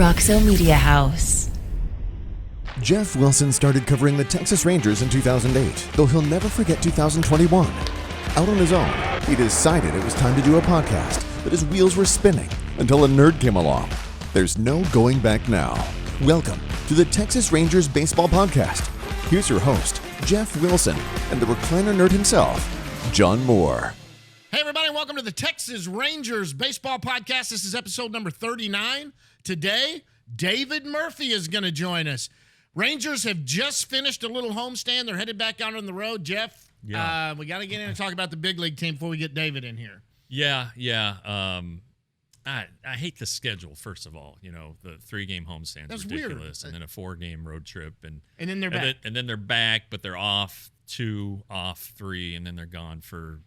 Roxo Media House. Jeff Wilson started covering the Texas Rangers in 2008, though he'll never forget 2021. Out on his own, he decided it was time to do a podcast, but his wheels were spinning until a nerd came along. There's no going back now. Welcome to the Texas Rangers Baseball Podcast. Here's your host, Jeff Wilson, and the recliner nerd himself, John Moore. Hey, everybody, welcome to the Texas Rangers Baseball Podcast. This is episode number 39. Today, David Murphy is going to join us. Rangers have just finished a little homestand. They're headed back out on the road. Jeff, we got to get in and talk about the big league team before we get David in here. I hate the schedule, first of all. You know, the 3-game homestand is ridiculous. Weird. And then a 4-game road trip. And then they're back. And then they're back, but they're off 2, off 3, and then they're gone for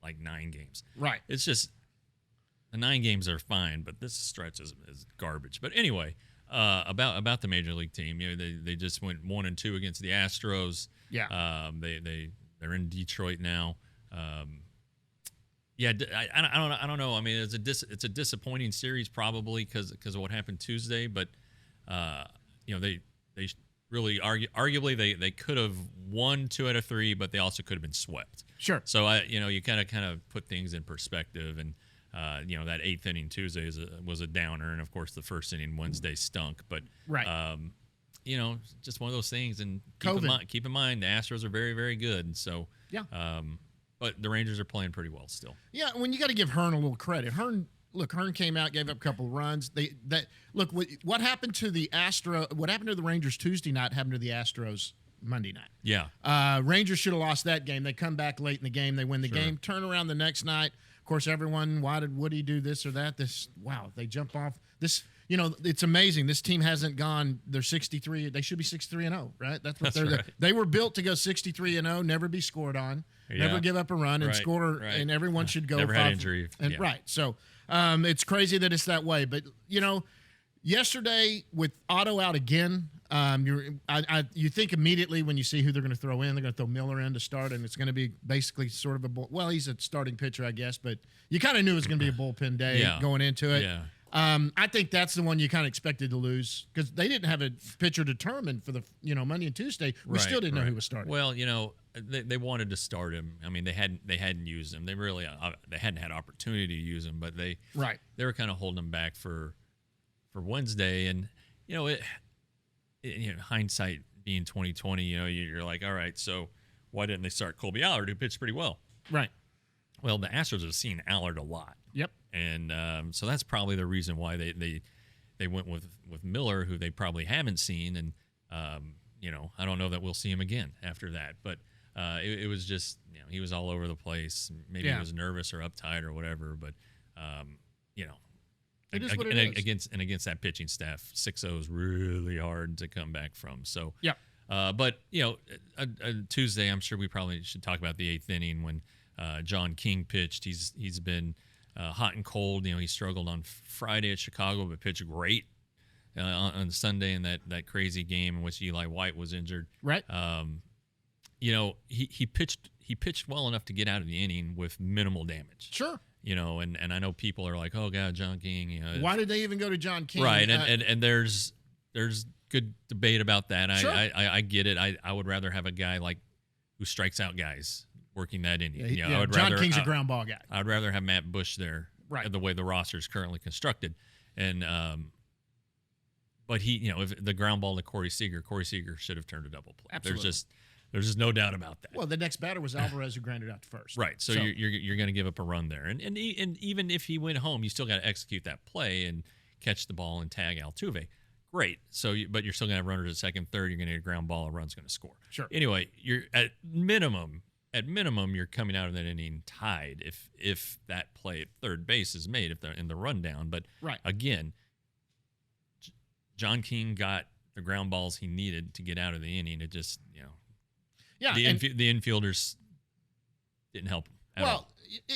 like 9 games. Right. It's just, the 9 games are fine, but this stretch is garbage. But anyway, about the Major League team, you know, they just went 1-2 against the Astros. Yeah. They're in Detroit now. I don't know. I mean, it's a disappointing series probably because of what happened Tuesday, but you know, they really arguably they could have won 2 out of 3, but they also could have been swept. Sure. So you kind of put things in perspective, and you know, that 8th inning Tuesday was a downer, and of course the first inning Wednesday stunk. But right. You know, just one of those things. And keep in mind the Astros are very, very good, and so yeah. But the Rangers are playing pretty well still. Yeah, when you got to give Hearn a little credit. Hearn came out, gave up a couple of runs. What happened to the What happened to the Rangers Tuesday night happened to the Astros Monday night. Yeah. Rangers should have lost that game. They come back late in the game. They win the game. Turn around the next night. Of course, everyone, why did Woody do this or that? They jump off this. You know, it's amazing. This team hasn't gone. They're 63. They should be 63-0, right? That's what right. They were built to go 63-0, never be scored on, never give up a run, and score. Right. And everyone should go. Never had injury. And right. So it's crazy that it's that way. But you know, yesterday with Otto out again, you think immediately when you see who they're going to throw in. They're going to throw Miller in to start, and it's going to be basically sort of he's a starting pitcher, I guess, but you kind of knew it was going to be a bullpen day going into it. Yeah. I think that's the one you kind of expected to lose because they didn't have a pitcher determined for the Monday and Tuesday. We still didn't know who was starting. Well, you know, they wanted to start him. I mean, they hadn't used him. They hadn't had opportunity to use him, but they were kind of holding him back for Wednesday. And you know, hindsight being 2020, you know, you're like, all right, so why didn't they start Colby Allard, who pitched pretty well? Right. Well, the Astros have seen Allard a lot. Yep. And so that's probably the reason why they went with Miller, who they probably haven't seen. And, you know, I don't know that we'll see him again after that. But it was just, you know, he was all over the place. Maybe he was nervous or uptight or whatever. But, you know, it is what it is. Against that pitching staff, 6-0 is really hard to come back from. So, yeah. But, you know, Tuesday, I'm sure we probably should talk about the 8th inning when John King pitched. He's been hot and cold. You know, he struggled on Friday at Chicago, but pitched great on Sunday in that crazy game in which Eli White was injured. Right. You know, he pitched well enough to get out of the inning with minimal damage. Sure. You know, and I know people are like, oh God, John King. You know, why did they even go to John King? Right. And there's good debate about that. Sure. I get it. I would rather have a guy like who strikes out guys working that inning. John King's a ground ball guy. I'd rather have Matt Bush there, the way the roster is currently constructed. And but he, you know, if the ground ball to Corey Seager should have turned a double play. Absolutely. There's just no doubt about that. Well, the next batter was Alvarez, who grounded out to first. Right. So you're going to give up a run there, and even if he went home, you still got to execute that play and catch the ball and tag Altuve. Great. So, but you're still going to have runners at second, third. You're going to get a ground ball. A run's going to score. Sure. Anyway, you're at minimum, you're coming out of that inning tied if that play at third base is made, if they're in the rundown. But again, John King got the ground balls he needed to get out of the inning. It just, you know, the infielders didn't help him at all.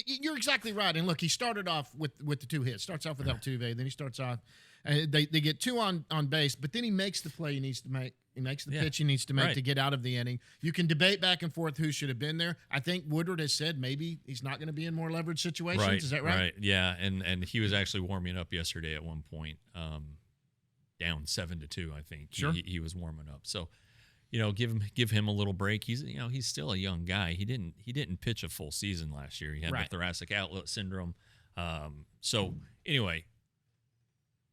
You're exactly right. And look, he started off with the 2 hits. Starts off with Altuve, then he starts off. They get 2 on base, but then he makes the play he needs to make. He makes the pitch he needs to make to get out of the inning. You can debate back and forth who should have been there. I think Woodward has said maybe he's not going to be in more leverage situations. Is that right? Right. Yeah, and he was actually warming up yesterday at one point. down 7-2. I think Sure. he was warming up. So, give him a little break. He's still a young guy. He didn't pitch a full season last year. He had the thoracic outlet syndrome. So anyway,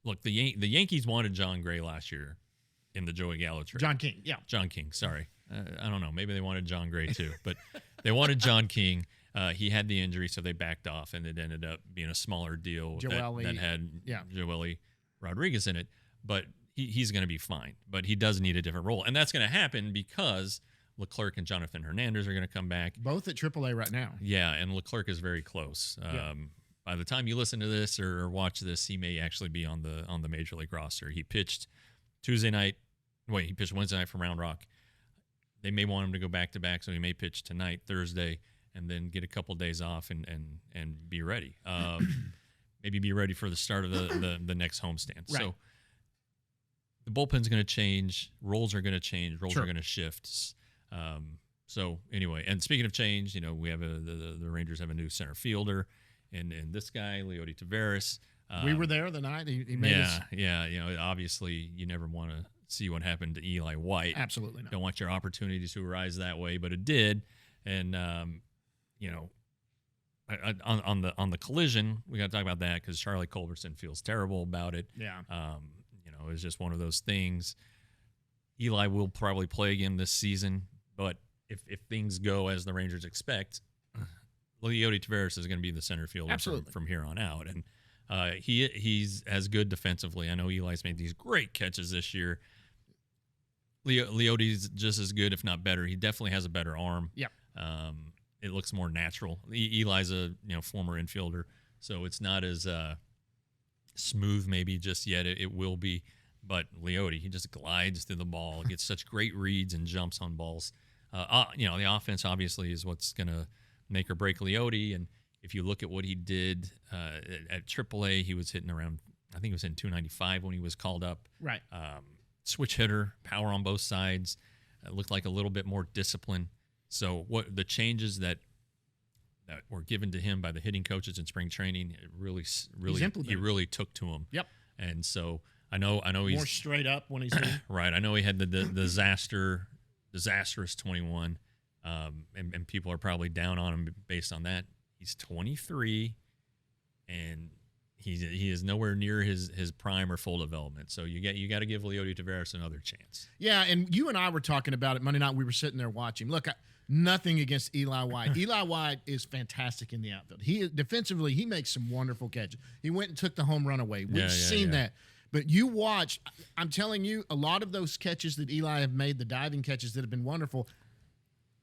look, the Yankees wanted John Gray last year in the Joey Gallo trade. John King. Sorry, I don't know. Maybe they wanted John Gray too, but they wanted John King. He had the injury, so they backed off, and it ended up being a smaller deal that had Joely Rodriguez in it. But he's going to be fine. But he does need a different role, and that's going to happen because Leclerc and Jonathan Hernandez are going to come back. Both at AAA right now. Yeah, and Leclerc is very close. By the time you listen to this or watch this, he may actually be on the Major League roster. He pitched Tuesday night. Wait, he pitched Wednesday night from Round Rock. They may want him to go back-to-back, so he may pitch tonight, Thursday, and then get a couple days off and be ready. Maybe be ready for the start of the next homestand. Right. So the bullpen's going to change. Roles are going to change. Roles are going to shift. So anyway, and speaking of change, we have the Rangers have a new center fielder, and this guy, Leody Taveras. We were there the night he made his... Yeah. Obviously, you never want to see what happened to Eli White. Absolutely not. Don't want your opportunities to arise that way, but it did. And on the collision, we got to talk about that because Charlie Culberson feels terrible about it. Yeah. It's just one of those things. Eli will probably play again this season, but if things go as the Rangers expect, Leody Taveras is going to be the center fielder from here on out, and he's as good defensively. I know Eli's made these great catches this year. Leody's just as good, if not better. He definitely has a better arm. Yeah. It looks more natural. Eli's a former infielder, so it's not as smooth maybe just yet. It will be, but Leody, he just glides through the ball, gets such great reads and jumps on balls. The offense obviously is what's going to make or break Leody, and if you look at what he did at AAA, he was hitting around, I think it was in 295 when he was called up. Right. Switch hitter, power on both sides. Looked like a little bit more discipline. So what the changes that were given to him by the hitting coaches in spring training, it he really took to him. Yep. And so I know he's more straight up when he's right. I know he had the disastrous 21, and people are probably down on him based on that. He's 23, and he is nowhere near his prime or full development. So you got to give Leody Taveras another chance. Yeah, and you and I were talking about it Monday night. We were sitting there watching. Look, nothing against Eli White. Eli White is fantastic in the outfield. Defensively, he makes some wonderful catches. He went and took the home run away. We've seen that. But you watch, I'm telling you, a lot of those catches that Eli have made, the diving catches that have been wonderful,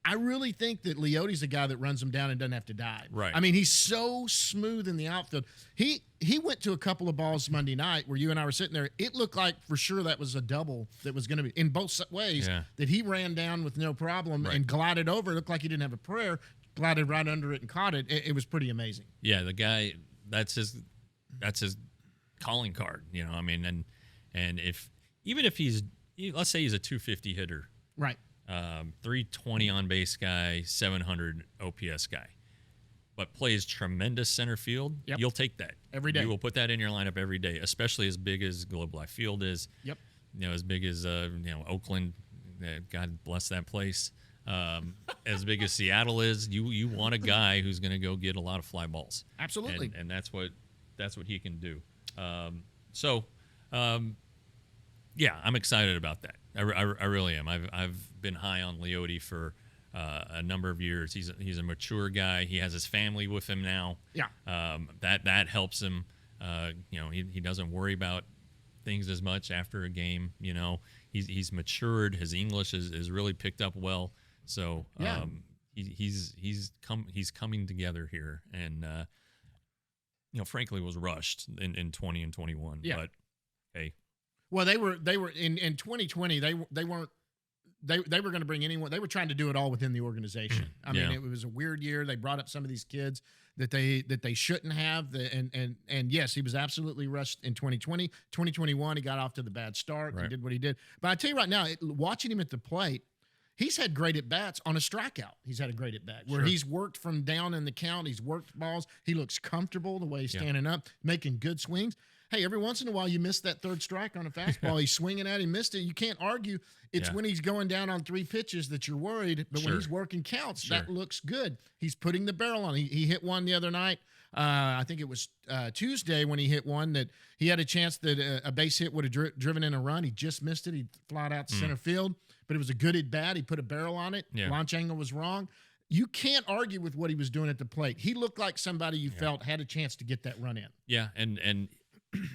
I really think that Leody's a guy that runs them down and doesn't have to dive. Right. I mean, he's so smooth in the outfield. He went to a couple of balls Monday night where you and I were sitting there. It looked like for sure that was a double that was going to be in both ways that he ran down with no problem and glided over. It looked like he didn't have a prayer, glided right under it and caught it. It was pretty amazing. Yeah, the guy, that's his calling card, I mean, and if let's say he's a 250 hitter. Right. 320 on base guy, 700 OPS guy, but plays tremendous center field. Yep. You'll take that every day. You will put that in your lineup every day, especially as big as Globe Life Field is. Yep. As big as Oakland. God bless that place. As big as Seattle is, you want a guy who's going to go get a lot of fly balls. Absolutely. And that's what he can do. Yeah, I'm excited about that. I really am. I've been high on Leody for a number of years. He's a mature guy. He has his family with him now. Yeah. That helps him. He doesn't worry about things as much after a game. He's matured. His English is really picked up well. So he's coming together here, and frankly was rushed in 20 and 21. Yeah. But hey. Well, they were in 2020. They weren't. They were going to bring anyone. They were trying to do it all within the organization. I mean, it was a weird year. They brought up some of these kids that they shouldn't have. And yes, he was absolutely rushed in 2020. 2021, he got off to the bad start. Right. He did what he did. But I tell you right now, watching him at the plate, he's had great at bats on a strikeout. He's had a great at bat where he's worked from down in the count. He's worked balls. He looks comfortable the way he's standing up, making good swings. hey, every once in a while you miss that third strike on a fastball. He's swinging at him, missed it. You can't argue. It's when he's going down on 3 pitches that you're worried. But when he's working counts, that looks good. He's putting the barrel on. He hit one the other night. I think it was Tuesday when he hit one that he had a chance that a base hit would have driven in a run. He just missed it. He flied out to center field, but it was a good at bat. He put a barrel on it. Yeah. Launch angle was wrong. You can't argue with what he was doing at the plate. He looked like somebody you felt had a chance to get that run in. Yeah, and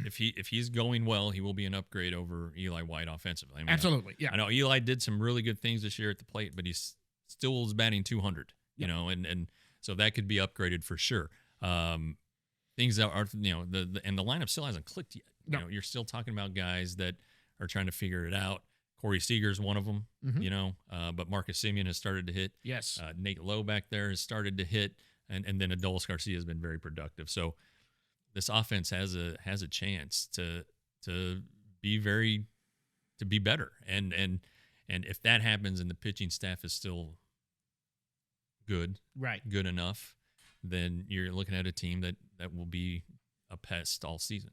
if he's going well, he will be an upgrade over Eli White offensively. I mean, absolutely, yeah. I know Eli did some really good things this year at the plate, but he's still is batting 200. You know, and so that could be upgraded for sure. Things that are the lineup still hasn't clicked yet. No. You know, you're still talking about guys that are trying to figure it out. Corey Seager's one of them, but Marcus Semien has started to hit. Yes. Nate Lowe back there has started to hit, and then Adolis Garcia has been very productive. So this offense has a chance to be better, and if that happens and the pitching staff is still good enough, then you're looking at a team that will be a pest all season.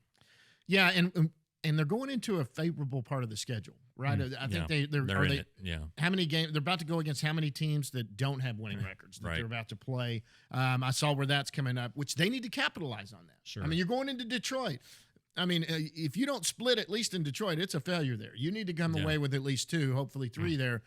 Yeah, and they're going into a favorable part of the schedule, right? I think they're in it. Yeah. How many games they're about to go against? How many teams that don't have winning records that they're about to play? I saw where that's coming up, which they need to capitalize on that. Sure. I mean, you're going into Detroit. I mean, if you don't split at least in Detroit, it's a failure there. You need to come away with at least 2, hopefully 3 there,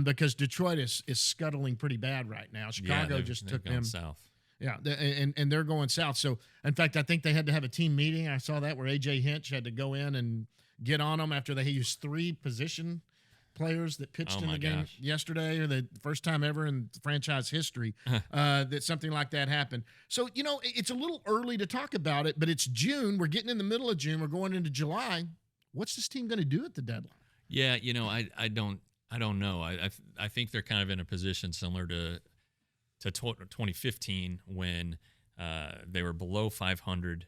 because Detroit is scuttling pretty bad right now. Chicago just took them south. Yeah, and they're going south. So, in fact, I think they had to have a team meeting. I saw that where A.J. Hinch had to go in and get on them after they used 3 position players that pitched in the game yesterday, or the first time ever in franchise history that something like that happened. So, it's a little early to talk about it, but it's June. We're getting in the middle of June. We're going into July. What's this team going to do at the deadline? Yeah, I don't know. I think they're kind of in a position similar to 2015 when they were below 500.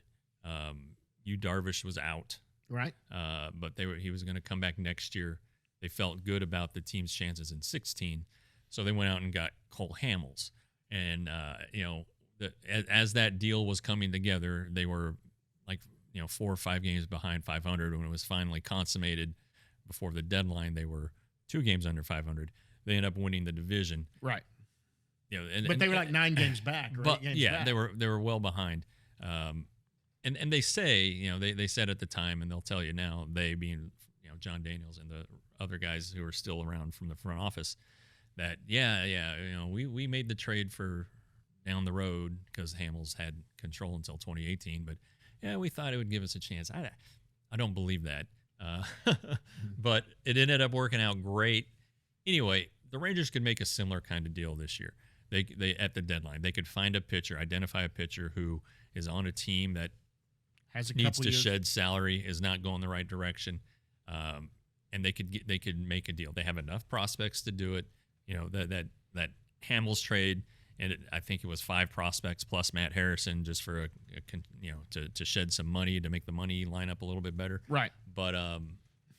Yu Darvish was out, right? But he was going to come back next year. They felt good about the team's chances in 16, so they went out and got Cole Hamels. And as that deal was coming together, they were 4 or 5 games behind 500 when it was finally consummated before the deadline. They were 2 games under 500. They ended up winning the division, right? But they were like 9 games back. Or 8 games back. They were well behind. And they say, they said at the time, and they'll tell you now, they being John Daniels and the other guys who are still around from the front office, that we made the trade for down the road because Hamels had control until 2018, but we thought it would give us a chance. I don't believe that, but it ended up working out great. Anyway, the Rangers could make a similar kind of deal this year. They at the deadline, they could find a pitcher, identify a pitcher who is on a team that needs to shed salary, is not going the right direction, and they could make a deal. They have enough prospects to do it. That Hamels trade, and I think it was 5 prospects plus Matt Harrison just for to shed some money to make the money line up a little bit better. Right. But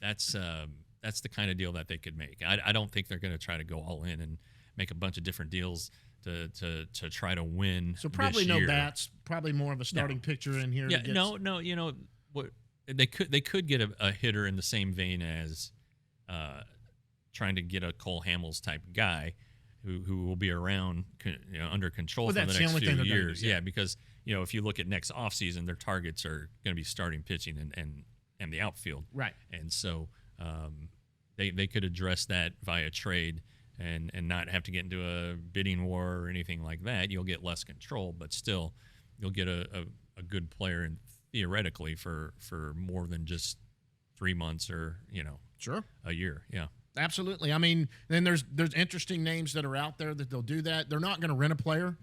that's the kind of deal that they could make. I don't think they're going to try to go all in and make a bunch of different deals to try to win. So probably this year. No bats, probably more of a starting pitcher in here. Yeah, no. What they could get a hitter in the same vein as trying to get a Cole Hamels type guy who will be around under control for the next few years. Yeah, because if you look at next offseason, their targets are going to be starting pitching and the outfield. Right. And so they could address that via trade and not have to get into a bidding war or anything like that. You'll get less control, but still you'll get a good player and theoretically for more than just 3 months or a year. Yeah. Absolutely. I mean, then there's interesting names that are out there that they'll do that. They're not going to rent a player.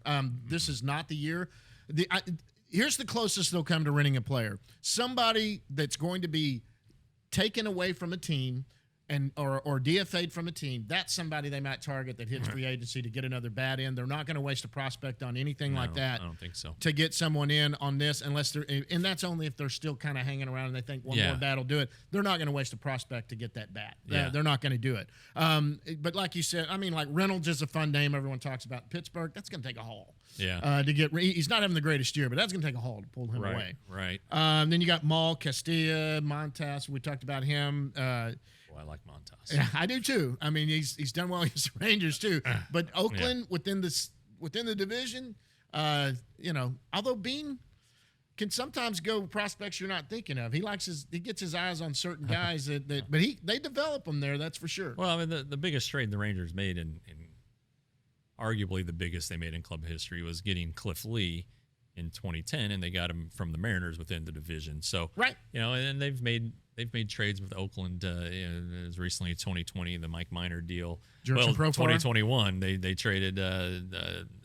This is not the year. Here's the closest they'll come to renting a player. Somebody that's going to be taken away from a team or DFA'd from a team. That's somebody they might target that hits free agency to get another bat in. They're not going to waste a prospect on anything like that. I don't think so. To get someone in on this, unless and that's only if they're still kind of hanging around and they think one more bat will do it. They're not going to waste a prospect to get that bat. Yeah. They're not going to do it. But like you said, I mean, like Reynolds is a fun name everyone talks about in Pittsburgh. That's going to take a haul. to get. He's not having the greatest year, but that's going to take a haul to pull him away. Right. Then you got Maul, Castilla, Montas. We talked about him. I like Montas. Yeah, I do too. I mean, he's done well against the Rangers too. But Oakland within the division, although Bean can sometimes go prospects you're not thinking of. He gets his eyes on certain guys but they develop them there. That's for sure. Well, I mean, the biggest trade the Rangers made, and arguably the biggest they made in club history, was getting Cliff Lee in 2010, and they got him from the Mariners within the division. So right, and they've made trades with Oakland as recently as 2020, the Mike Minor deal. 2021 they traded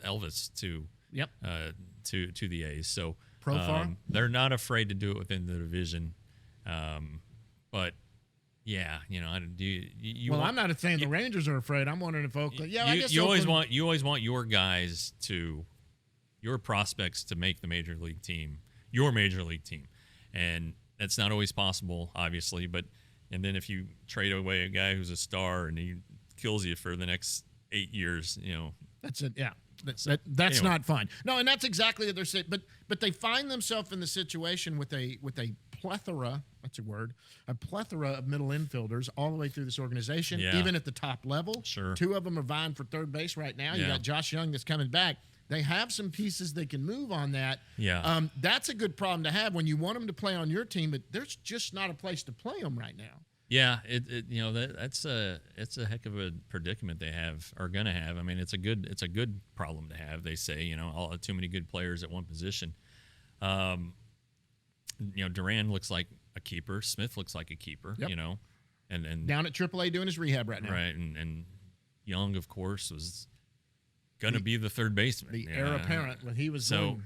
Elvis to the A's. So. They're not afraid to do it within the division, but I'm not saying the Rangers are afraid. I'm wondering if Oakland. I guess you always want your guys your prospects to make the major league team, your major league team, and that's not always possible, obviously. And then if you trade away a guy who's a star and he kills you for the next 8 years, that's it. Yeah. That's not fun. No, and that's exactly what they're saying. But they find themselves in the situation with a plethora. That's a word. A plethora of middle infielders all the way through this organization, even at the top level. Sure. 2 of them are vying for third base right now. You got Josh Young that's coming back. They have some pieces they can move on that. Yeah. That's a good problem to have when you want them to play on your team, but there's just not a place to play them right now. Yeah, it's a heck of a predicament they are going to have. I mean, it's a good problem to have. They say, too many good players at one position. Duran looks like a keeper. Smith looks like a keeper. Yep. And down at AAA doing his rehab right now. Right, and Young, of course, was going to be the third baseman. The heir apparent when he was so.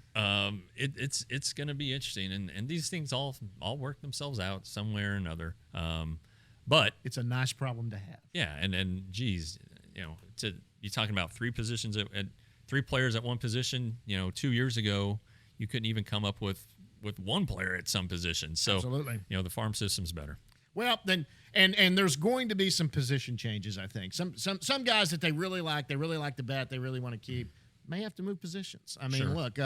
It's going to be interesting, and these things all work themselves out somewhere or another. But it's a nice problem to have. Yeah, and geez, you're talking about 3 positions at 3 players at one position. 2 years ago, you couldn't even come up with 1 player at some position. So absolutely, the farm system's better. Well, then, and there's going to be some position changes. I think some guys that they really like the bat, they really want to keep, may have to move positions. I mean, sure. Look,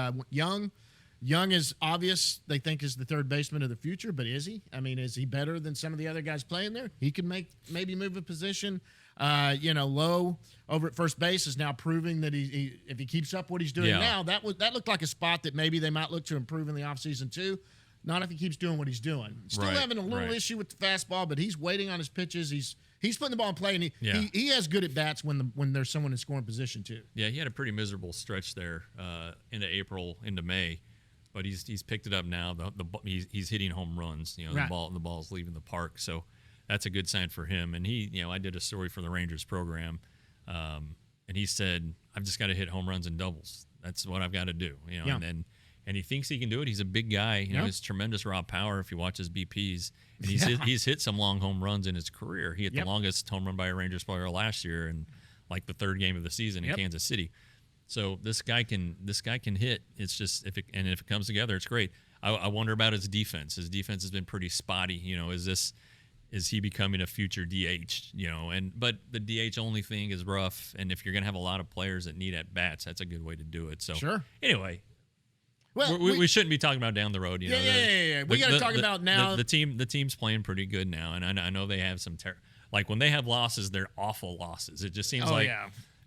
Young is obvious. They think is the third baseman of the future, but is he? I mean, is he better than some of the other guys playing there? He can maybe move a position. Lowe over at first base is now proving that he if he keeps up what he's doing now, that looked like a spot that maybe they might look to improve in the offseason too. Not if he keeps doing what he's doing. Still having a little issue with the fastball, but he's waiting on his pitches. He's putting the ball in play, and he has good at bats when there's someone in scoring position too. Yeah, he had a pretty miserable stretch there into April, into May. But he's picked it up now. He's hitting home runs. The ball's leaving the park, so that's a good sign for him. And I did a story for the Rangers program, and he said, "I've just got to hit home runs and doubles. That's what I've got to do." And he thinks he can do it. He's a big guy. He has tremendous raw power. If you watch his BPs, and he's hit some long home runs in his career. He hit the longest home run by a Rangers player last year, in like the 3rd game of the season in Kansas City. So this guy can hit. It's just if it comes together, it's great. I wonder about his defense. His defense has been pretty spotty. Is he becoming a future DH? But the DH only thing is rough. And if you're gonna have a lot of players that need at bats, that's a good way to do it. So sure. Anyway, well, we shouldn't be talking about down the road. Yeah. We got to talk about now. The team's playing pretty good now, and I know they have some like when they have losses, they're awful losses. It just seems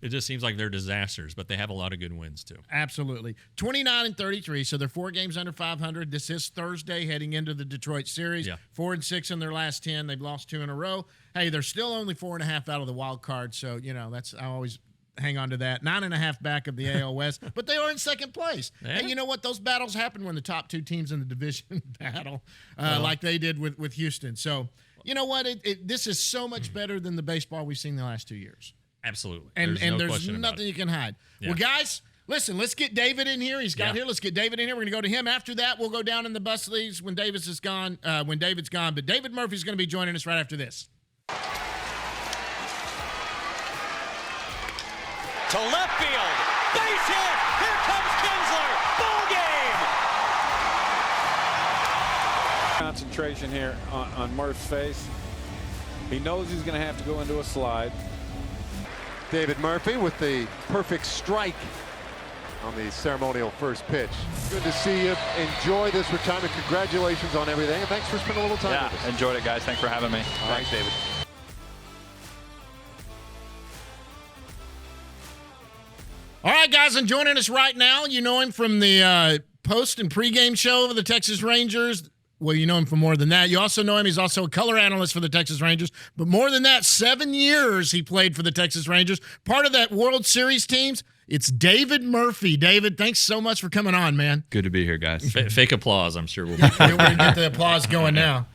It just seems like they're disasters, but they have a lot of good wins, too. Absolutely. 29-33, so they're 4 games under 500. This is Thursday heading into the Detroit series. 4-6 in their last 10. They've lost 2 in a row. Hey, they're still only 4.5 out of the wild card, so, I always hang on to that. 9.5 back of the AL West, but they are in second place. Yeah. And you know what? Those battles happen when the top 2 teams in the division battle, like they did with Houston. So, you know what? This is so much better than the baseball we've seen the last 2 years. Absolutely. And there's nothing you can hide. Yeah. Well, guys, listen, let's get David in here. He's got here. Let's get David in here. We're going to go to him. After that, we'll go down in the bus leagues when David's gone. But David Murphy's going to be joining us right after this. To left field. Base hit. Here comes Kinsler. Ball game. Concentration here on Murph's face. He knows he's going to have to go into a slide. David Murphy with the perfect strike on the ceremonial first pitch. Good to see you. Enjoy this retirement. Congratulations on everything, and thanks for spending a little time with us. Yeah, enjoyed it, guys. Thanks for having me. Thanks, David. All right, guys, and joining us right now, you know him from the post and pregame show of the Texas Rangers. Well, you know him for more than that. You also know him. He's also a color analyst for the Texas Rangers. But more than that, 7 years he played for the Texas Rangers. Part of that World Series teams. It's David Murphy. David, thanks so much for coming on, man. Good to be here, guys. Fake applause, I'm sure. We'll We're going to get the applause going now.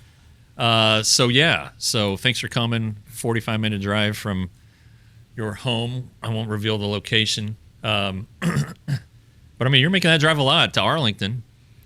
So thanks for coming. 45-minute drive from your home. I won't reveal the location. But, I mean, you're making that drive a lot to Arlington.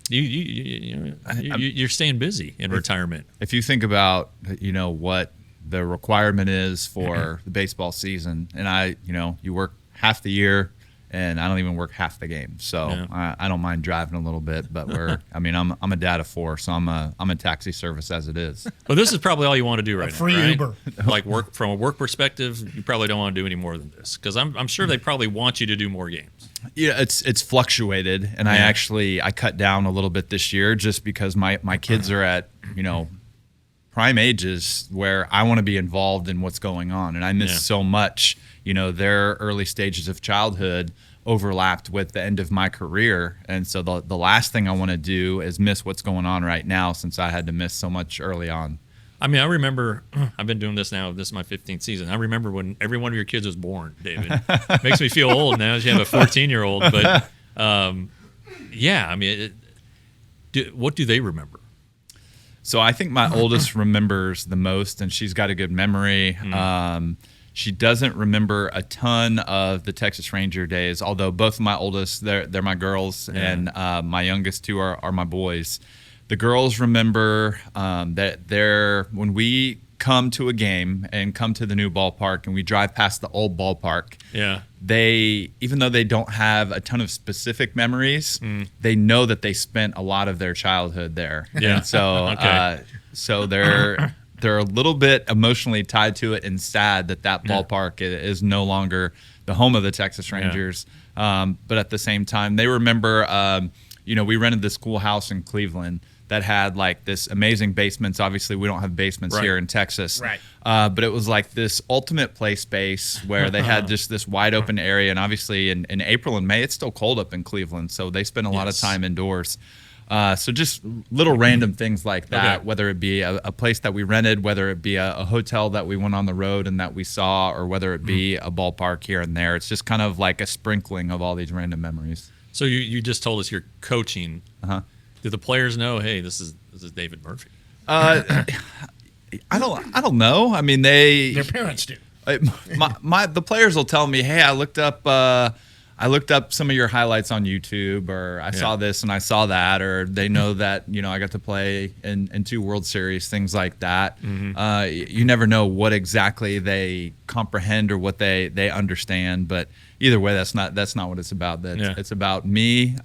You're staying busy in retirement. If you think about, what the requirement is for the baseball season, and you work half the year, and I don't even work half the game, so yeah. I don't mind driving a little bit. But I'm a dad of 4, so I'm a taxi service as it is. Well, this is probably all you want to do right now. Free right? Uber. Like from a work perspective, you probably don't want to do any more than this, because I'm sure they probably want you to do more games. Yeah, it's fluctuated, and I cut down a little bit this year just because my kids are at prime ages where I want to be involved in what's going on, and I miss so much. Their early stages of childhood overlapped with the end of my career, and so the last thing I want to do is miss what's going on right now, since I had to miss so much early on. I mean, I remember, I've been doing this now, this is my 15th season. I remember when every one of your kids was born, David. Makes me feel old now as you have a 14-year-old. But, what do they remember? So I think my oldest remembers the most, and she's got a good memory. She doesn't remember a ton of the Texas Ranger days, although both of my oldest, they're my girls, and my youngest 2 are my boys. The girls remember that when we come to a game and come to the new ballpark and we drive past the old ballpark, even though they don't have a ton of specific memories, they know that they spent a lot of their childhood there. Yeah. And so, so they're a little bit emotionally tied to it and sad that ballpark is no longer the home of the Texas Rangers. But at the same time, they remember, we rented this cool house in Cleveland that had like this amazing basements. Obviously, we don't have basements here in Texas. Right. But it was like this ultimate play space where they had just this wide open area. And obviously in April and May, it's still cold up in Cleveland. So they spend a lot of time indoors. So just little random things like that, whether it be a place that we rented, whether it be a hotel that we went on the road and that we saw, or whether it be a ballpark here and there. It's just kind of like a sprinkling of all these random memories. So you just told us you're coaching. Do the players know, hey, this is David Murphy? I don't know. I mean, their parents do. The players will tell me, hey, I looked up some of your highlights on YouTube, or I saw this and I saw that, or they know that I got to play in 2 World Series, things like that. You never know what exactly they comprehend or what they understand, but either way, that's not what it's about. It's about me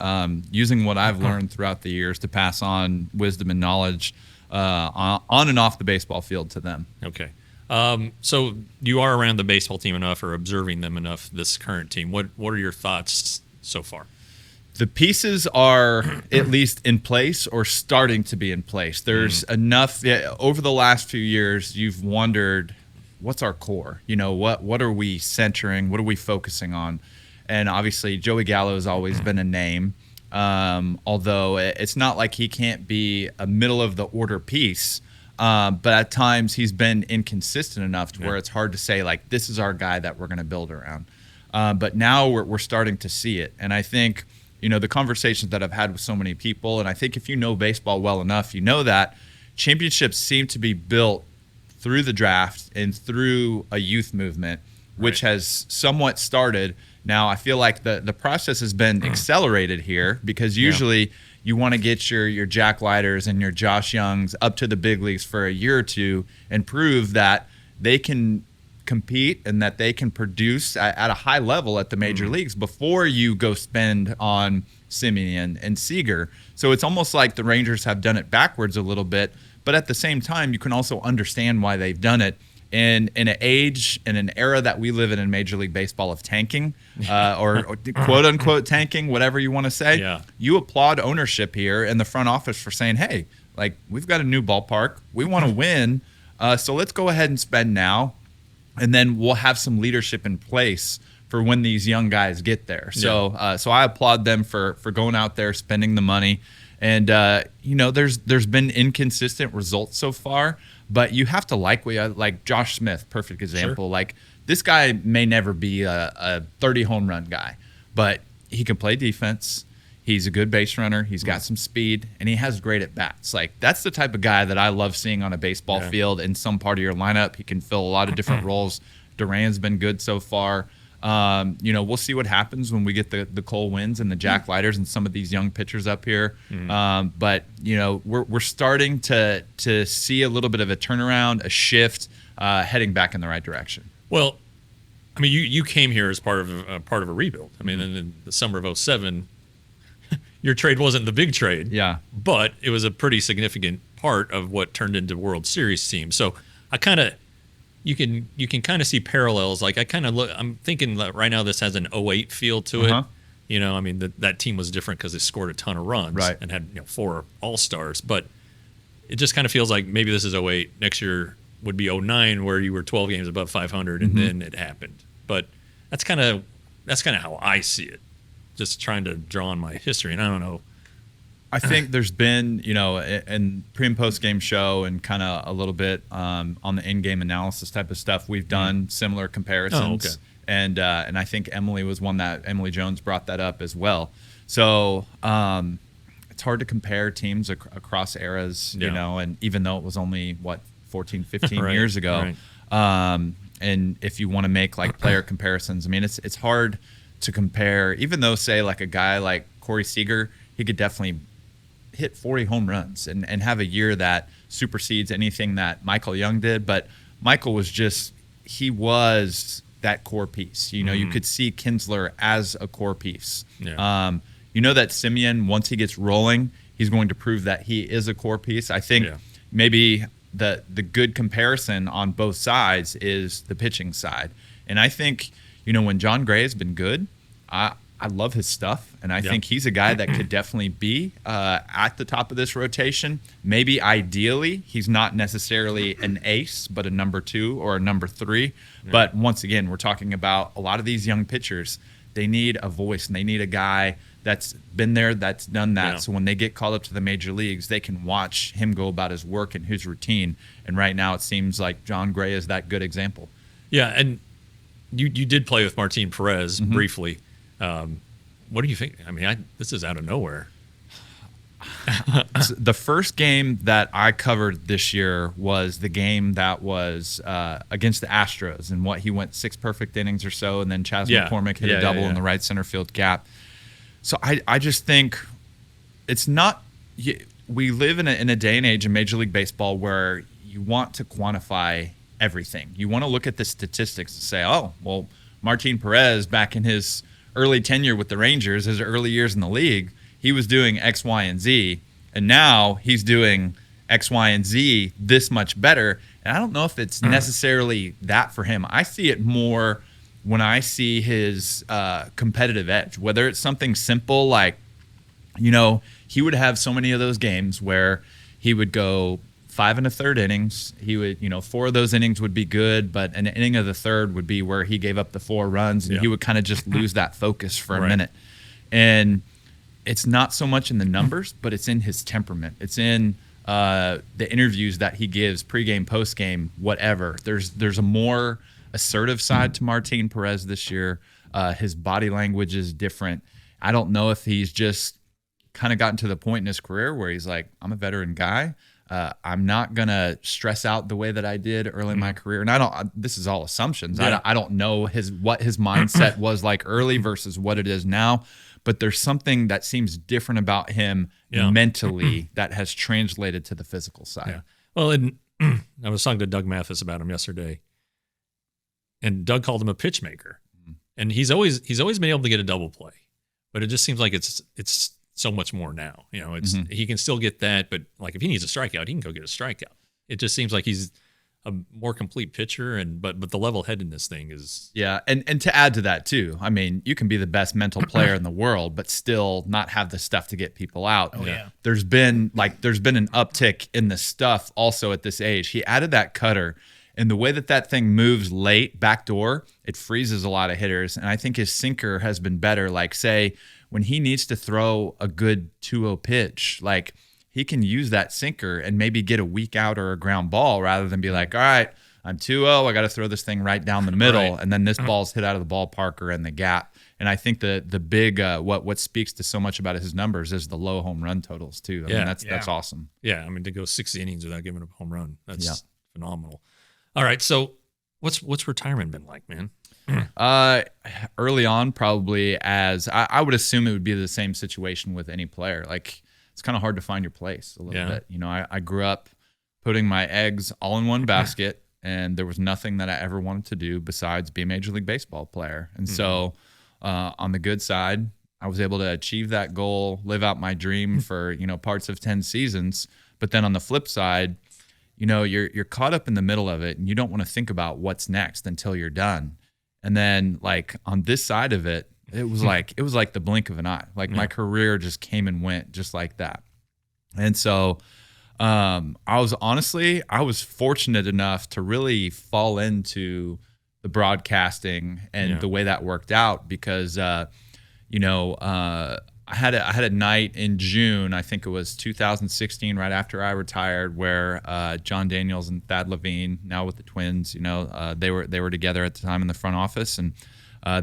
using what I've learned throughout the years to pass on wisdom and knowledge on and off the baseball field to them. Okay. So you are around the baseball team enough, or observing them enough, this current team. What are your thoughts so far? The pieces are at least in place or starting to be in place. There's enough. Over the last few years, you've wondered, what's our core? What are we centering? What are we focusing on? And obviously, Joey Gallo has always been a name, although it's not like he can't be a middle-of-the-order piece. But at times he's been inconsistent enough to where it's hard to say, like, this is our guy that we're going to build around. But now we're starting to see it. And I think, the conversations that I've had with so many people, and I think if you know baseball well enough, you know that championships seem to be built through the draft and through a youth movement, which has somewhat started. Now, I feel like the process has been accelerated here, because usually you want to get your Jack Leiters and your Josh Youngs up to the big leagues for a year or two and prove that they can compete and that they can produce at a high level at the major leagues before you go spend on Simeon and Seager. So it's almost like the Rangers have done it backwards a little bit, but at the same time, you can also understand why they've done it in an age, in an era that we live in Major League Baseball of tanking, or quote unquote tanking, whatever you want to say, you applaud ownership here in the front office for saying, hey, like, we've got a new ballpark. We want to win. So let's go ahead and spend now. And then we'll have some leadership in place for when these young guys get there. So so I applaud them for going out there, spending the money. And, there's been inconsistent results so far, but you have to like Josh Smith, perfect example. Sure. Like, this guy may never be a 30 home run guy, but he can play defense. He's a good base runner. He's got some speed, and he has great at bats. Like, that's the type of guy that I love seeing on a baseball field in some part of your lineup. He can fill a lot of different roles. Duran's been good so far. We'll see what happens when we get the Cole Wins and the Jack Leiters and some of these young pitchers up here. But we're starting to see a little bit of a turnaround, a shift, heading back in the right direction. Well, I mean, you came here as part of a rebuild. I mean, in the summer of 2007. Your trade wasn't the big trade, but it was a pretty significant part of what turned into World Series teams. So you can kind of see parallels. Like, I'm thinking that right now this has an 2008 feel to it. I mean, that team was different because they scored a ton of runs and had 4 All-Stars. But it just kind of feels like maybe this is 2008. Next year would be 2009, where you were 12 games above 500, and then it happened. But that's kind of how I see it. Just trying to draw on my history, and I don't know. I think there's been, in pre and post game show and kind of a little bit on the in-game analysis type of stuff, we've done similar comparisons. Oh, okay. And I think Emily Jones brought that up as well. So it's hard to compare teams across eras, and even though it was only 14, 15 years ago. Right. And if you want to make like player comparisons, I mean, it's hard to compare, even though, say, like a guy like Corey Seager, he could definitely hit 40 home runs and have a year that supersedes anything that Michael Young did. But Michael was he was that core piece. You could see Kinsler as a core piece. Yeah. That Simeon, once he gets rolling, he's going to prove that he is a core piece. I think maybe the good comparison on both sides is the pitching side. And I think, when John Gray has been good, I love his stuff, and I think he's a guy that could definitely be at the top of this rotation. Maybe ideally, he's not necessarily an ace, but a number 2 or a number 3. Yeah. But once again, we're talking about a lot of these young pitchers. They need a voice, and they need a guy that's been there, that's done that. Yeah. So when they get called up to the major leagues, they can watch him go about his work and his routine. And right now, it seems like John Gray is that good example. Yeah, and you did play with Martin Perez briefly. What do you think? I mean, this is out of nowhere. The first game that I covered this year was the game that was against the Astros, and he went 6 perfect innings or so, and then Chas McCormick hit a double in the right center field gap. So I just think it's not. We live in a day and age in Major League Baseball where you want to quantify everything. You want to look at the statistics and say, oh, well, Martin Perez back in his early tenure with the Rangers, his early years in the league, he was doing X, Y, and Z, and now he's doing X, Y, and Z this much better. And I don't know if it's necessarily that for him. I see it more when I see his competitive edge, whether it's something simple like, he would have so many of those games where he would go 5 1/3 innings. He would, 4 of those innings would be good, but an inning of the third would be where he gave up the 4 runs, and he would kind of just lose that focus for a minute. And it's not so much in the numbers, but it's in his temperament. It's in the interviews that he gives, pregame, postgame, whatever. There's a more assertive side to Martin Perez this year. His body language is different. I don't know if he's just kind of gotten to the point in his career where he's like, I'm a veteran guy. I'm not going to stress out the way that I did early in my career. And this is all assumptions. Yeah. I don't know what his mindset was like early versus what it is now, but there's something that seems different about him mentally that has translated to the physical side. Yeah. Well, and I was talking to Doug Mathis about him yesterday, and Doug called him a pitch maker. And he's always been able to get a double play, but it just seems like it's so much more now. He can still get that, but like if he needs a strikeout, he can go get a strikeout. It just seems like he's a more complete pitcher, but the level-headedness thing is and to add to that too, I mean, you can be the best mental player in the world, but still not have the stuff to get people out. Oh, yeah. There's been an uptick in the stuff also at this age. He added that cutter, and the way that thing moves late backdoor, it freezes a lot of hitters. And I think his sinker has been better. Like, say, when he needs to throw a good 2-0 pitch, like, he can use that sinker and maybe get a weak out or a ground ball rather than be like, all right, I'm 2-0, I got to throw this thing right down the middle, and then this ball's hit out of the ballpark or in the gap. And I think the big what speaks to so much about his numbers is the low home run totals too. I mean, that's awesome. Yeah, I mean, to go 6 innings without giving up a home run, that's phenomenal. All right, so what's retirement been like, man? Early on, probably I would assume it would be the same situation with any player. Like, it's kind of hard to find your place a little bit. You know, I grew up putting my eggs all in one basket, and there was nothing that I ever wanted to do besides be a Major League Baseball player. And so on the good side, I was able to achieve that goal, live out my dream for, you know, parts of 10 seasons. But then on the flip side, you know, you're caught up in the middle of it, and you don't want to think about what's next until you're done. And then, like, on this side of it, it was like the blink of an eye. Like, my career just came and went just like that. And so I was fortunate enough to really fall into the broadcasting and the way that worked out because, you know, I had a night in June, I think it was 2016, right after I retired, where John Daniels and Thad Levine, now with the Twins, you know, they were together at the time in the front office, and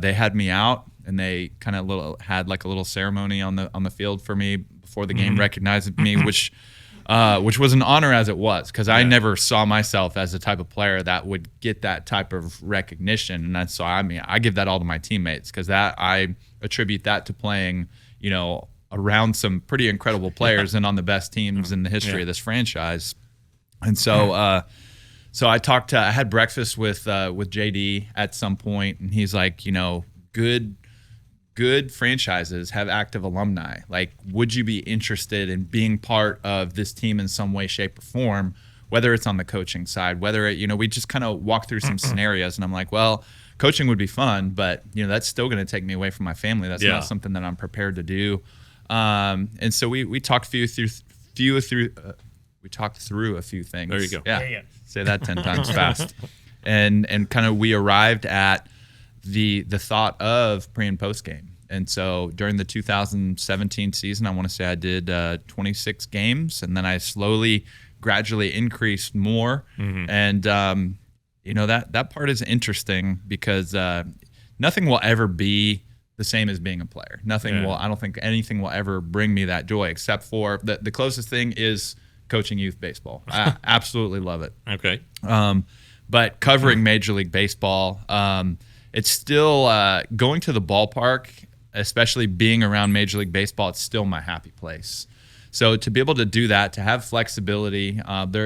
they had me out, and they kind of had like a little ceremony on the field for me before the game, recognized me, which was an honor as it was, because I never saw myself as the type of player that would get that type of recognition, and so I give that all to my teammates, because I attribute that to playing, you know, around some pretty incredible players and on the best teams in the history of this franchise. And so so I had breakfast with JD at some point, and he's like, you know, good franchises have active alumni. Like, would you be interested in being part of this team in some way, shape, or form, whether it's on the coaching side, whether it, you know, we just kind of walk through some scenarios, and I'm like, well, coaching would be fun, but, you know, that's still going to take me away from my family. That's not something that I'm prepared to do. And so we talked through a few things. There you go. Yeah. Say that 10 times fast. And kind of we arrived at the thought of pre and post game. And so during the 2017 season, I want to say I did 26 games, and then I gradually increased more. And you know, that part is interesting because nothing will ever be the same as being a player. I don't think anything will ever bring me that joy, except for the closest thing is coaching youth baseball. I absolutely love it. Okay. But covering Major League Baseball, it's still going to the ballpark, especially being around Major League Baseball, it's still my happy place. So to be able to do that, to have flexibility,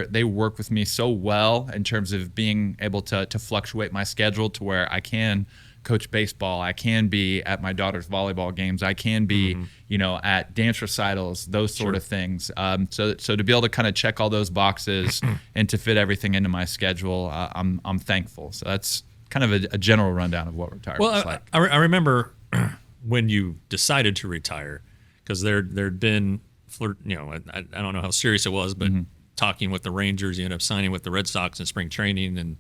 they work with me so well in terms of being able to fluctuate my schedule to where I can coach baseball, I can be at my daughter's volleyball games, I can be, you know, at dance recitals, those sort of things. So to be able to kind of check all those boxes and to fit everything into my schedule, I'm thankful. So that's kind of a general rundown of what retirement is like. I remember when you decided to retire, because there'd been you know, I don't know how serious it was, but talking with the Rangers, you ended up signing with the Red Sox in spring training,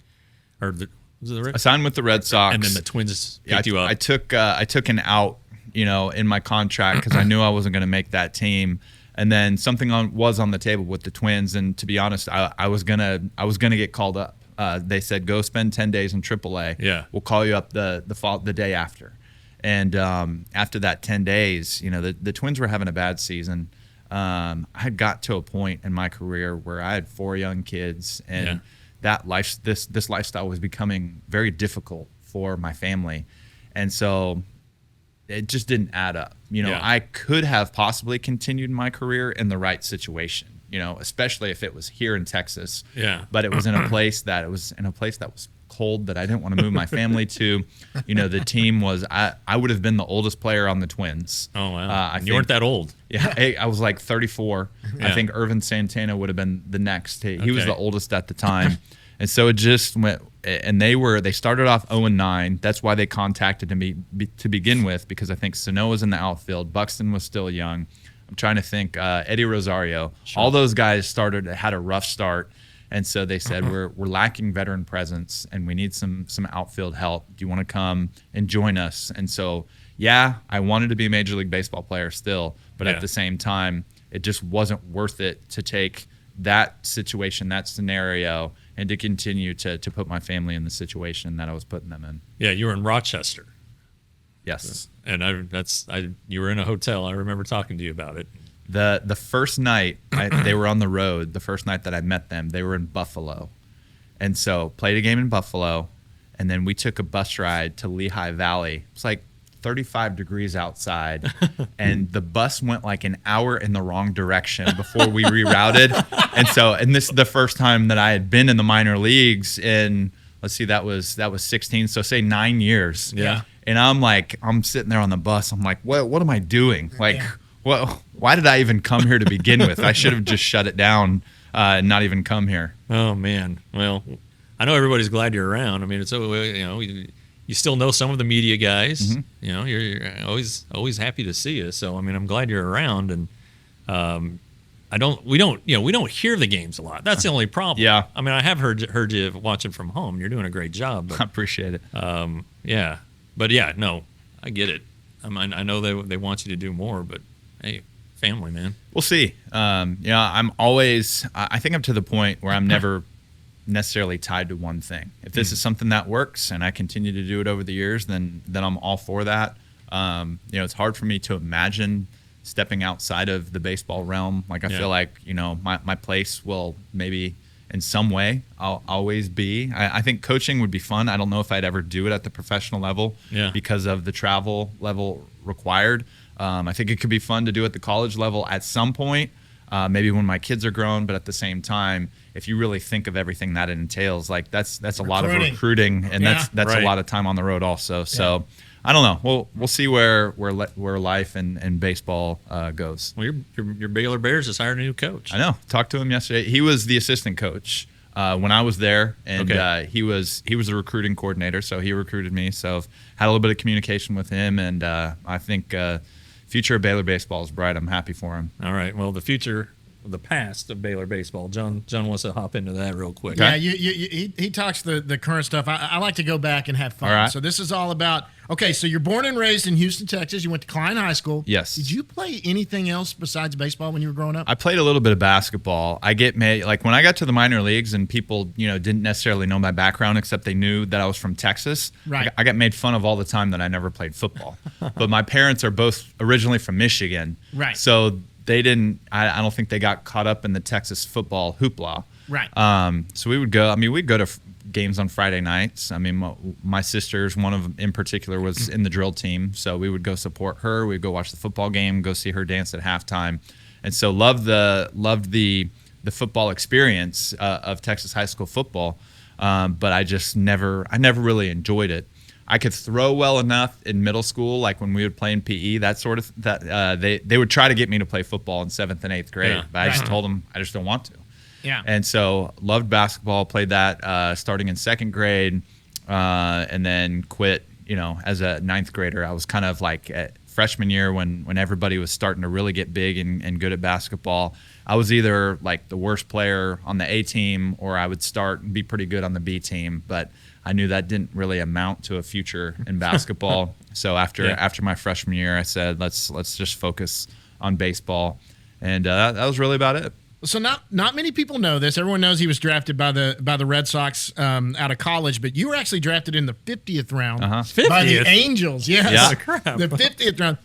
I signed with the Red Sox, and then the Twins picked you up. I took an out, you know, in my contract because I knew I wasn't going to make that team, and then something was on the table with the Twins, and to be honest, I was gonna get called up. They said go spend 10 days in AAA. Yeah, we'll call you up the day after, and after that 10 days, you know, the Twins were having a bad season. I had got to a point in my career where I had 4 young kids, and this lifestyle was becoming very difficult for my family, and so it just didn't add up. You know, I could have possibly continued my career in the right situation, you know, especially if it was here in Texas. Yeah. But it was in a place that was cold that I didn't want to move my family to. You know, the team was I would have been the oldest player on the Twins. Oh wow! You weren't that old. Yeah, I was like 34. I think Irvin Santana would have been the next. He was the oldest at the time. And so it just went, and they started off 0-9. That's why they contacted me to begin with, because I think Sano was in the outfield. Buxton was still young. I'm trying to think, Eddie Rosario. Sure. All those guys had a rough start. And so they said, we're lacking veteran presence and we need some outfield help. Do you want to come and join us? And so, yeah, I wanted to be a Major League Baseball player still, but at the same time, it just wasn't worth it to take that situation, that scenario, and to continue to put my family in the situation that I was putting them in. Yeah, you were in Rochester. Yes. And you were in a hotel. I remember talking to you about it. The first night they were on the road, the first night that I met them, they were in Buffalo. And so played a game in Buffalo, and then we took a bus ride to Lehigh Valley. It's like 35 degrees outside, and the bus went like an hour in the wrong direction before we rerouted. And this is the first time that I had been in the minor leagues in, let's see, that was 16, so say 9 years. Yeah. And I'm sitting there on the bus. I'm like, what am I doing? Like, why did I even come here to begin with? I should have just shut it down and not even come here. Oh, man. Well, I know everybody's glad you're around. I mean, it's, you still know some of the media guys. Mm-hmm. You know, you're always happy to see you. So, I mean, I'm glad you're around. And we don't hear the games a lot. That's the only problem. Yeah. I mean, I have heard you watching from home. You're doing a great job. But, I appreciate it. Yeah. But yeah, no, I get it. I know they want you to do more, but hey, family, man. We'll see. I'm always. I think I'm to the point where I'm never necessarily tied to one thing. If this is something that works and I continue to do it over the years, then I'm all for that. It's hard for me to imagine stepping outside of the baseball realm. Like I feel like my place will maybe in some way I'll always be. I think coaching would be fun. I don't know if I'd ever do it at the professional level because of the travel level required. I think it could be fun to do at the college level at some point, maybe when my kids are grown. But at the same time, if you really think of everything that it entails, like that's a lot of recruiting, and that's right. A lot of time on the road also. So I don't know. We'll see where life and baseball goes. Well, your Baylor Bears just hired a new coach. I know. Talked to him yesterday. He was the assistant coach when I was there, and he was the recruiting coordinator. So he recruited me. So I've had a little bit of communication with him, and I think future of Baylor baseball is bright. I'm happy for him. All right. Well, the past of Baylor baseball. John wants to hop into that real quick. Yeah, he talks the current stuff. I like to go back and have fun. All right. So this is all about, so you're born and raised in Houston, Texas. You went to Klein High School. Yes. Did you play anything else besides baseball when you were growing up? I played a little bit of basketball. When I got to the minor leagues and people, didn't necessarily know my background except they knew that I was from Texas. Right. I got made fun of all the time that I never played football. But my parents are both originally from Michigan. Right. So they didn't. I don't think they got caught up in the Texas football hoopla. Right. So we would go. I mean, we'd go to games on Friday nights. I mean, my sisters, one of them in particular, was in the drill team, so we would go support her. We'd go watch the football game, go see her dance at halftime, and so loved the football experience of Texas high school football. But I never really enjoyed it. I could throw well enough in middle school, like when we would play in PE, they would try to get me to play football in 7th and 8th grade, but I just told them I just don't want to. Yeah. And so loved basketball, played that starting in 2nd grade, and then quit, as a 9th grader. I was kind of like at freshman year when everybody was starting to really get big and good at basketball. I was either like the worst player on the A team or I would start and be pretty good on the B team, but I knew that didn't really amount to a future in basketball. So after my freshman year, I said, let's just focus on baseball. And that was really about it. So not many people know this. Everyone knows he was drafted by the Red Sox out of college, but you were actually drafted in the 50th round by the Angels. Yes. Yeah. Crap. The 50th round.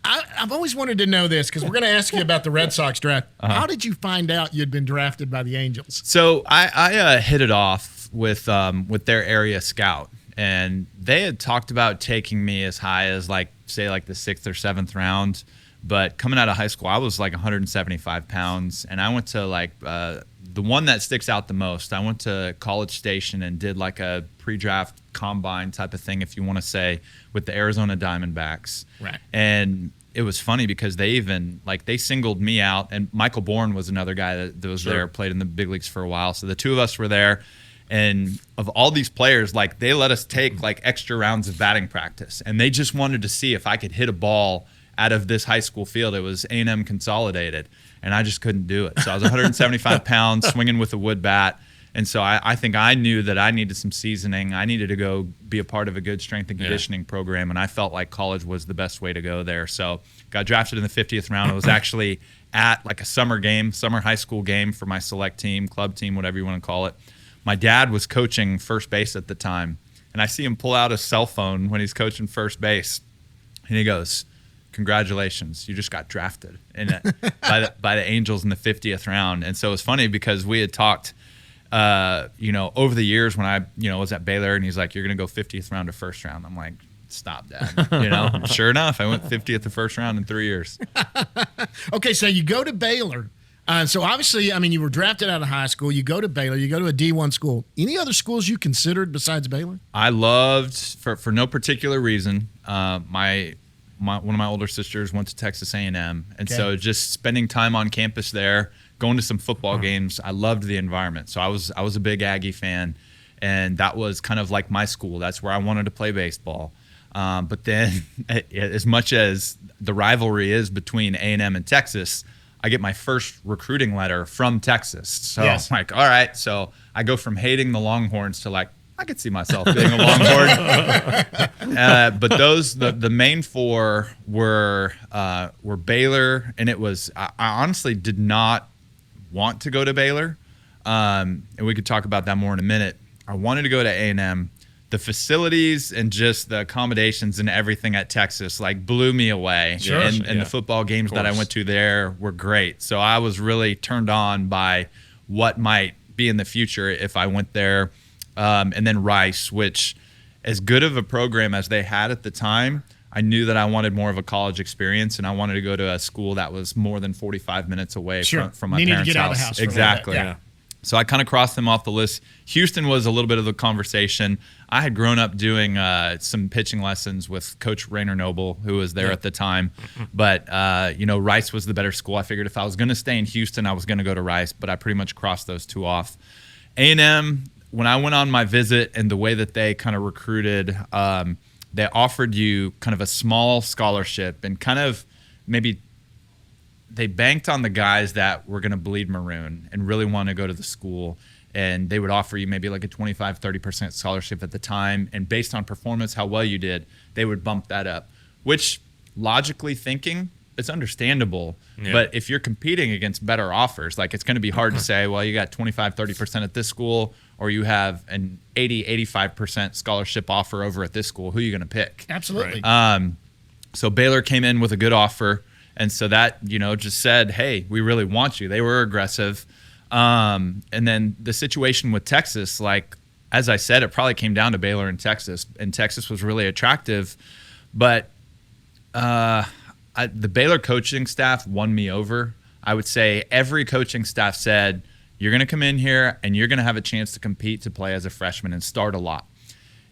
I've always wanted to know this because we're going to ask you about the Red Sox draft. How did you find out you'd been drafted by the Angels? So I hit it off with their area scout, and they had talked about taking me as high as the 6th or 7th round. But coming out of high school, I was like 175 pounds, and I went to the one that sticks out the most. I went to College Station and did like a pre-draft combine type of thing, if you want to say, with the Arizona Diamondbacks. Right. And it was funny because they even they singled me out, and Michael Bourne was another guy that was there, played in the big leagues for a while. So the two of us were there, And of all these players, like they let us take like extra rounds of batting practice, and they just wanted to see if I could hit a ball out of this high school field. It was A&M Consolidated, and I just couldn't do it. So I was 175 pounds, swinging with a wood bat. And so I think I knew that I needed some seasoning. I needed to go be a part of a good strength and conditioning program, and I felt like college was the best way to go there. So got drafted in the 50th round. It was actually at like a summer high school game for my select team, club team, whatever you want to call it. My dad was coaching first base at the time, and I see him pull out his cell phone when he's coaching first base, and he goes, "Congratulations, you just got drafted by the Angels in the 50th round." And so it was funny because we had talked over the years when I, was at Baylor, and he's like, "You're going to go 50th round to first round." I'm like, "Stop, Dad." Sure enough, I went 50th to first round in 3 years. Okay, so you go to Baylor. So obviously, you were drafted out of high school. You go to Baylor. You go to a D1 school. Any other schools you considered besides Baylor? I loved, for no particular reason, one of my older sisters went to Texas A&M, and so just spending time on campus there, going to some football games, I loved the environment. So I was a big Aggie fan, and that was kind of like my school. That's where I wanted to play baseball. But then, as much as the rivalry is between A&M and Texas, I get my first recruiting letter from Texas. So I'm like, all right. So I go from hating the Longhorns to like, I could see myself being a Longhorn. But the main four were Baylor, and it was I honestly did not want to go to Baylor, and we could talk about that more in a minute. I wanted to go to A&M. The facilities and just the accommodations and everything at Texas like blew me away. Sure. And the football games that I went to there were great. So I was really turned on by what might be in the future if I went there. And then Rice, which as good of a program as they had at the time, I knew that I wanted more of a college experience, and I wanted to go to a school that was more than 45 minutes away from my parents' to get house. Out of the house Exactly. Yeah. So I kind of crossed them off the list. Houston was a little bit of the conversation. I had grown up doing some pitching lessons with Coach Rainer Noble, who was there at the time. But, Rice was the better school. I figured if I was going to stay in Houston, I was going to go to Rice, but I pretty much crossed those two off. A&M, when I went on my visit and the way that they kind of recruited, they offered you kind of a small scholarship and kind of maybe they banked on the guys that were going to bleed maroon and really want to go to the school. And they would offer you maybe like a 25, 30% scholarship at the time. And based on performance, how well you did, they would bump that up, which logically thinking, it's understandable. Yeah. But if you're competing against better offers, like it's going to be hard to say, well, you got 25, 30% at this school, or you have an 80, 85% scholarship offer over at this school. Who are you going to pick? Absolutely. So Baylor came in with a good offer. And so that, just said, hey, we really want you. They were aggressive. And then the situation with Texas, like, as I said, it probably came down to Baylor and Texas. And Texas was really attractive. But the Baylor coaching staff won me over. I would say every coaching staff said, you're going to come in here and you're going to have a chance to compete to play as a freshman and start a lot.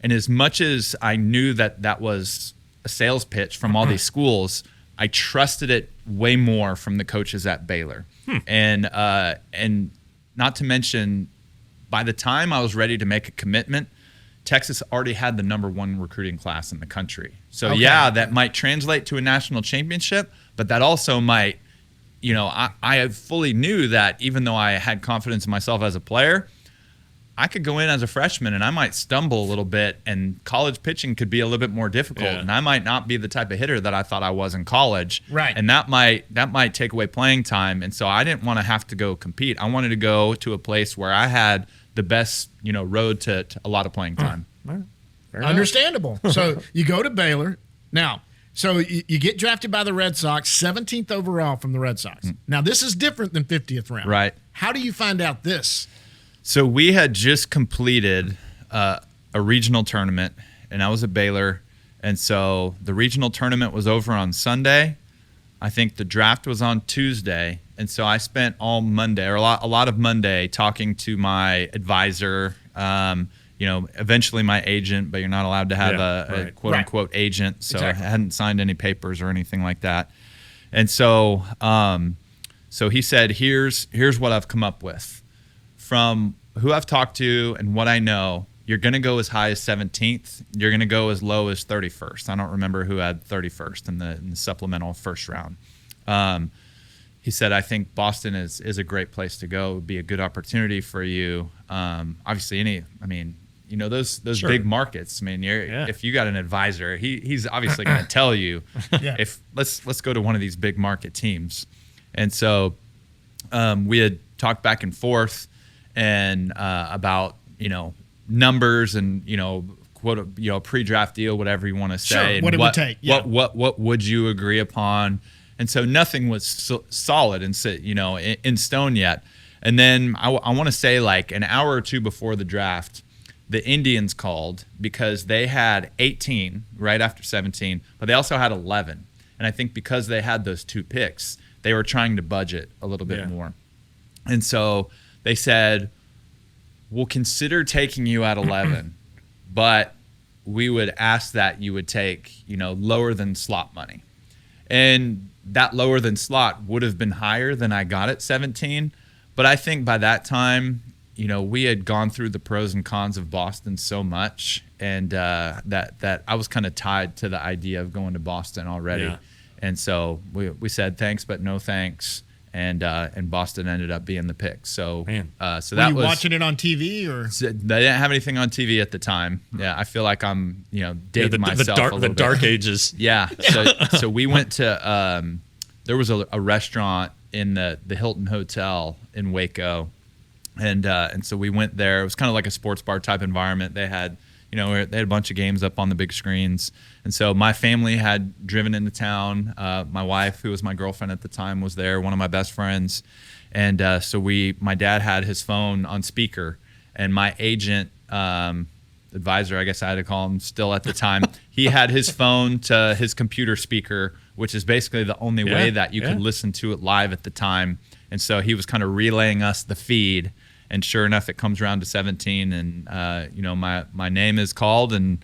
And as much as I knew that that was a sales pitch from all these schools, I trusted it way more from the coaches at Baylor. And not to mention, by the time I was ready to make a commitment, Texas already had the #1 recruiting class in the country. So that might translate to a national championship, but that also might, I fully knew that even though I had confidence in myself as a player, I could go in as a freshman and I might stumble a little bit, and college pitching could be a little bit more difficult. Yeah. And I might not be the type of hitter that I thought I was in college. Right. And that might take away playing time. And so I didn't want to have to go compete. I wanted to go to a place where I had the best, road to a lot of playing time. Understandable. So you go to Baylor. Now, so you get drafted by the Red Sox, 17th overall from the Red Sox. Now, this is different than 50th round. Right. How do you find out this? So we had just completed a regional tournament, and I was at Baylor. And so the regional tournament was over on Sunday. I think the draft was on Tuesday. And so I spent all Monday, or a lot of Monday, talking to my advisor, eventually my agent, but you're not allowed to have a quote-unquote agent. So exactly. I hadn't signed any papers or anything like that. And so so he said, here's what I've come up with. From who I've talked to and what I know, you're going to go as high as 17th. You're going to go as low as 31st. I don't remember who had 31st in the supplemental first round. He said, I think Boston is a great place to go. It would be a good opportunity for you. Obviously, those Sure. big markets. I mean, if you got an advisor, he's obviously going to tell you if let's go to one of these big market teams. And so we had talked back and forth and about numbers and quote pre-draft deal, whatever you want to say. Sure. And what it would take. Yeah. What would you agree upon? And so nothing was solid and in stone yet. And then I want to say like an hour or two before the draft, the Indians called because they had 18 right after 17, but they also had 11. And I think because they had those 2 picks, they were trying to budget a little bit more. And so they said, we'll consider taking you at 11, but we would ask that you would take, lower than slot money. And that lower than slot would have been higher than I got at 17. But I think by that time, we had gone through the pros and cons of Boston so much, and that I was kind of tied to the idea of going to Boston already. Yeah. And so we said thanks, but no thanks. And Boston ended up being the pick. So, so Were that you was watching it on TV or? They didn't have anything on TV at the time. Yeah, I feel like I'm dating myself a little the bit. dark ages. Yeah. So we went to there was a restaurant in the Hilton Hotel in Waco, and so we went there. It was kind of like a sports bar type environment. They had they had a bunch of games up on the big screens. And so my family had driven into town. My wife, who was my girlfriend at the time, was there, one of my best friends. And so my dad had his phone on speaker, and my agent, advisor, I guess I had to call him still at the time, he had his phone to his computer speaker, which is basically the only way that you could listen to it live at the time. And so he was kind of relaying us the feed. And sure enough, it comes around to 17, and my name is called, and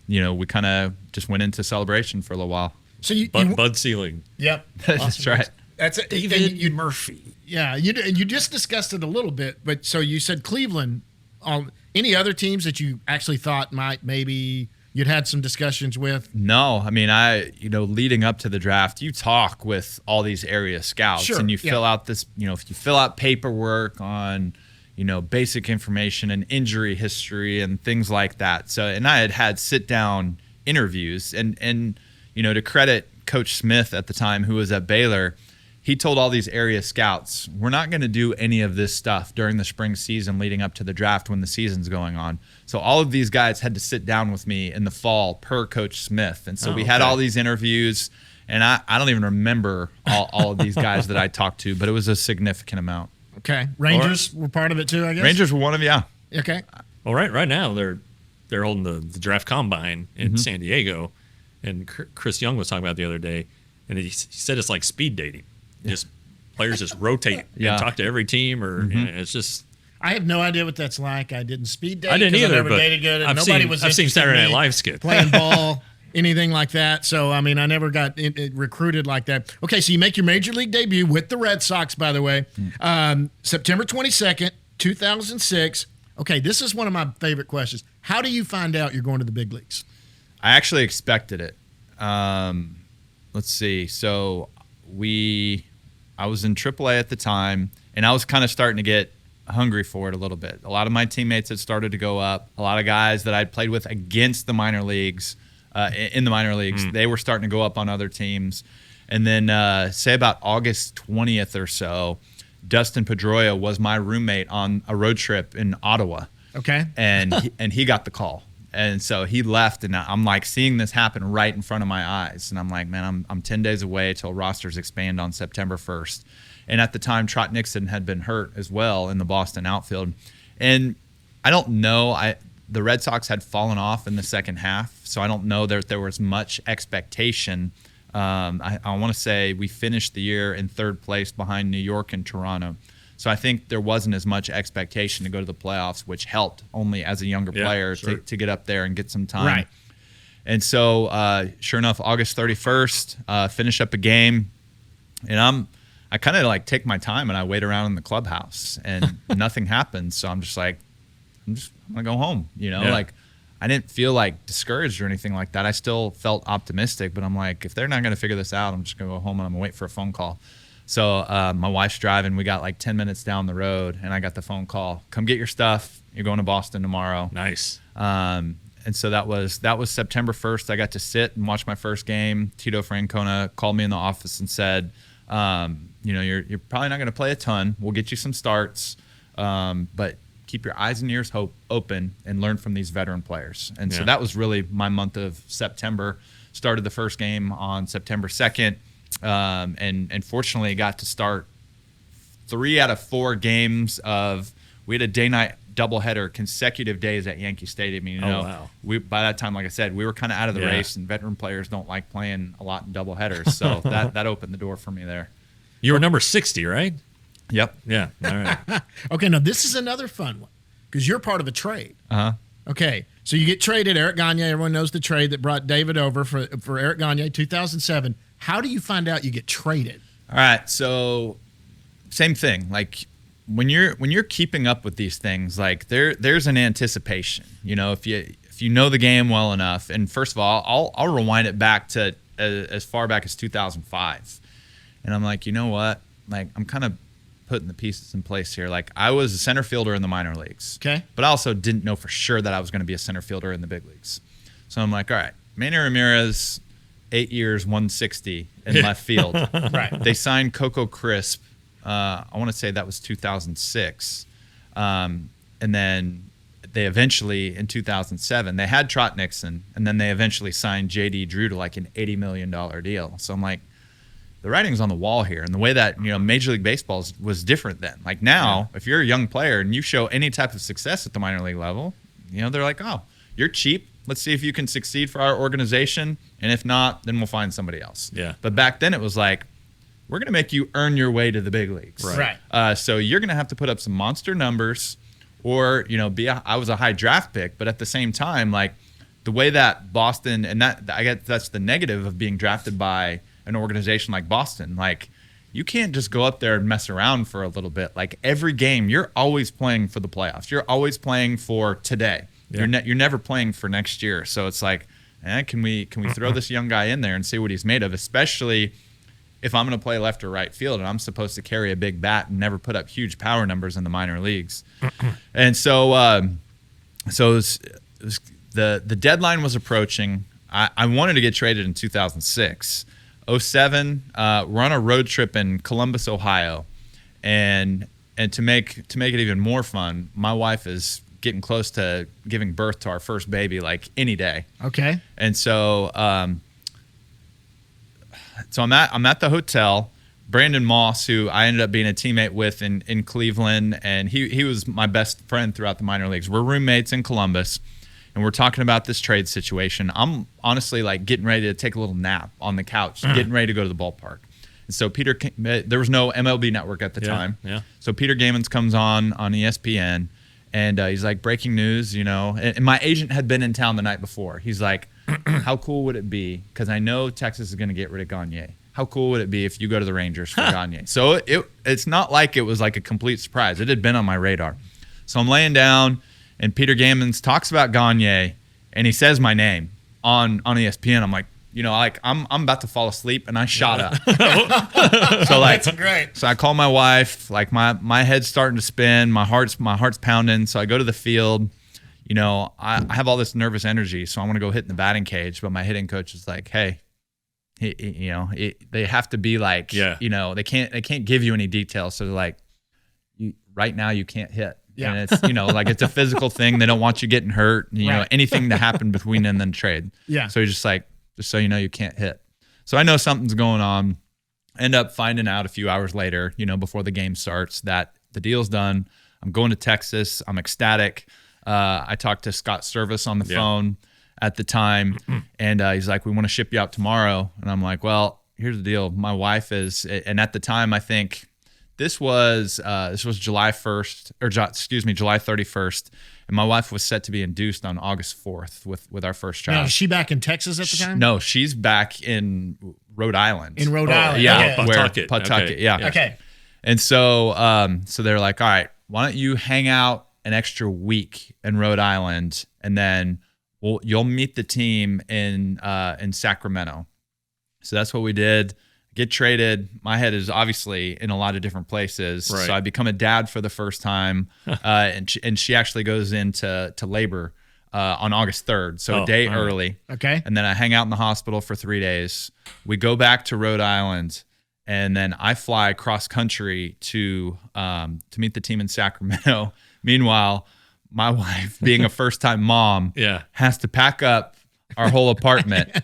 we kind of just went into celebration for a little while. So Bud Selig. Yep, That's right. That's it. David Murphy. Yeah, you just discussed it a little bit, but so you said Cleveland. Any other teams that you actually thought maybe you'd had some discussions with? No, I mean, leading up to the draft, you talk with all these area scouts, and you fill out this, if you fill out paperwork on, basic information and injury history and things like that. So, and I had sit down interviews, and to credit Coach Smith at the time, who was at Baylor, he told all these area scouts, we're not going to do any of this stuff during the spring season leading up to the draft when the season's going on. So all of these guys had to sit down with me in the fall per Coach Smith. And so we had all these interviews, and I don't even remember all of these guys that I talked to, but it was a significant amount. Okay. Rangers were part of it too, I guess? Rangers were one of, yeah. Okay. Well, right now they're holding the draft combine in San Diego, and Chris Young was talking about it the other day, and he said it's like speed dating. Just players just rotate and talk to every team, or it's just. I have no idea what that's like. I didn't speed date. I didn't either. I never but dated good. And I've interested seen Saturday in Night me Live skit playing ball, anything like that. So I mean, I never got recruited like that. Okay, so you make your major league debut with the Red Sox, by the way, September 22nd, 2006. Okay, this is one of my favorite questions. How do you find out you're going to the big leagues? I actually expected it. Let's see. So I was in AAA at the time, and I was kind of starting to get hungry for it a little bit. A lot of my teammates had started to go up. A lot of guys that I'd played with against the minor leagues, in the minor leagues, they were starting to go up on other teams. And then say about August 20th or so, Dustin Pedroia was my roommate on a road trip in Ottawa. Okay. And he got the call. And so he left, and I'm like seeing this happen right in front of my eyes. And I'm like, man, I'm 10 days away till rosters expand on September 1st. And at the time, Trot Nixon had been hurt as well in the Boston outfield. And I don't know, the Red Sox had fallen off in the second half, so I don't know that there was much expectation. I want to say we finished the year in third place behind New York and Toronto. So I think there wasn't as much expectation to go to the playoffs, which helped only as a younger player to get up there and get some time. Right. And so, sure enough, August 31st, finish up a game, and I kind of like take my time and I wait around in the clubhouse and nothing happens. So I'm just like, I'm gonna go home. Like I didn't feel like discouraged or anything like that. I still felt optimistic, but I'm like, if they're not gonna figure this out, I'm just gonna go home and I'm gonna wait for a phone call. So my wife's driving. We got like 10 minutes down the road, and I got the phone call. Come get your stuff. You're going to Boston tomorrow. Nice. And so that was September 1st. I got to sit and watch my first game. Tito Francona called me in the office and said, you're probably not going to play a ton. We'll get you some starts, but keep your eyes and ears open and learn from these veteran players. And so that was really my month of September. Started the first game on September 2nd. And fortunately got to start 3 out of 4 games we had a day-night doubleheader consecutive days at Yankee Stadium. Wow. By that time, like I said, we were kind of out of the race, and veteran players don't like playing a lot in doubleheaders. So that opened the door for me there. You were number 60, right? Yep. Yeah. All right. Okay, now this is another fun one because you're part of a trade. Uh-huh. Okay, so you get traded. Eric Gagne, everyone knows the trade that brought David over for Eric Gagne, 2007. How do you find out you get traded? All right, so same thing. Like when you're keeping up with these things, like there's an anticipation. If you know the game well enough. And first of all, I'll rewind it back to as far back as 2005, and I'm like, you know what? Like I'm kind of putting the pieces in place here. Like I was a center fielder in the minor leagues, okay, but I also didn't know for sure that I was going to be a center fielder in the big leagues. So I'm like, all right, Manny Ramirez. 8 years, 160 in left field. Right. They signed Coco Crisp. I want to say that was 2006. And then they eventually, in 2007, they had Trot Nixon, and then they eventually signed J.D. Drew to like an $80 million deal. So I'm like, the writing's on the wall here. And the way that, Major League Baseball was different then. Like now, if you're a young player and you show any type of success at the minor league level, they're like, oh, you're cheap. Let's see if you can succeed for our organization. And if not, then we'll find somebody else. Yeah. But back then it was like, we're going to make you earn your way to the big leagues. Right. So you're going to have to put up some monster numbers or, I was a high draft pick. But at the same time, like the way that Boston, and I guess that's the negative of being drafted by an organization like Boston. Like you can't just go up there and mess around for a little bit. Like every game, you're always playing for the playoffs. You're always playing for today. Yeah. You're never playing for next year. So it's like, can we throw this young guy in there and see what he's made of, especially if I'm going to play left or right field and I'm supposed to carry a big bat and never put up huge power numbers in the minor leagues. And so the deadline was approaching. I wanted to get traded in 2006. 07, we're on a road trip in Columbus, Ohio. And to make it even more fun, my wife is getting close to giving birth to our first baby, like any day. Okay. And so, I'm at the hotel. Brandon Moss, who I ended up being a teammate with in Cleveland, and he was my best friend throughout the minor leagues. We're roommates in Columbus, and we're talking about this trade situation. I'm honestly like getting ready to take a little nap on the couch, getting ready to go to the ballpark. And so there was no MLB network at the time. Yeah. So Peter Gammons comes on ESPN. And he's like, breaking news, And my agent had been in town the night before. He's like, how cool would it be? Because I know Texas is going to get rid of Gagne. How cool would it be if you go to the Rangers for Gagne? So it's not like it was like a complete surprise. It had been on my radar. So I'm laying down, and Peter Gammons talks about Gagne, and he says my name on ESPN. I'm like, I'm about to fall asleep, and I shot up. So that's great. So I call my wife. Like my head's starting to spin. My heart's pounding. So I go to the field. I have all this nervous energy, so I want to go hit in the batting cage. But my hitting coach is like, "Hey, they have to be like, they can't give you any details. So they're like, right now you can't hit." Yeah. And it's, like it's a physical thing. They don't want you getting hurt. Anything to happen between and then trade. Yeah. So he's just like, just so you know, you can't hit. So I know something's going on. End up finding out a few hours later, before the game starts, that the deal's done. I'm going to Texas. I'm ecstatic. I talked to Scott Service on the phone at the time, and he's like, we want to ship you out tomorrow. And I'm like, well, here's the deal. My wife is, and at the time, I think this was July 31st. And my wife was set to be induced on August 4th with our first child. Now, is she back in Texas at the time? No, she's back Rhode Island. In Rhode Island. Yeah, Okay. Pawtucket. Pawtucket. Okay. Yeah. Okay. And so they're like, all right, why don't you hang out an extra week in Rhode Island, and then you'll meet the team in Sacramento. So that's what we did. Get traded. My head is obviously in a lot of different places. Right. So I become a dad for the first time, and she actually goes into labor on August 3rd, so a day early. Okay. And then I hang out in the hospital for 3 days. We go back to Rhode Island, and then I fly cross country to meet the team in Sacramento. Meanwhile, my wife, being a first-time mom, has to pack up our whole apartment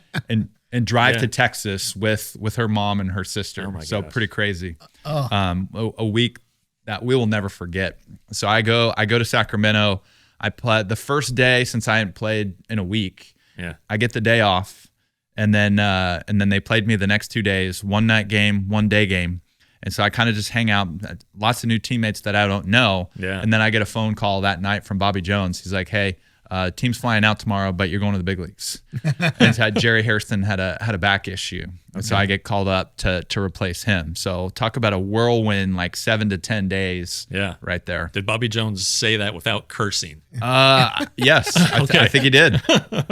and drive to Texas with her mom and her sister. Oh my so gosh. pretty crazy. A week that we will never forget. So I go to Sacramento. I played the first day since I hadn't played in a week. Yeah. I get the day off, and then they played me the next 2 days, 1 night game, 1 day game. And so I kind of just hang out, lots of new teammates that I don't know. Yeah. And then I get a phone call that night from Bobby Jones. He's like, hey, team's flying out tomorrow, but you're going to the big leagues. And Jerry Hairston had a back issue. And so I get called up to replace him. So talk about a whirlwind, like 7 to 10 days right there. Did Bobby Jones say that without cursing? Yes, I think he did.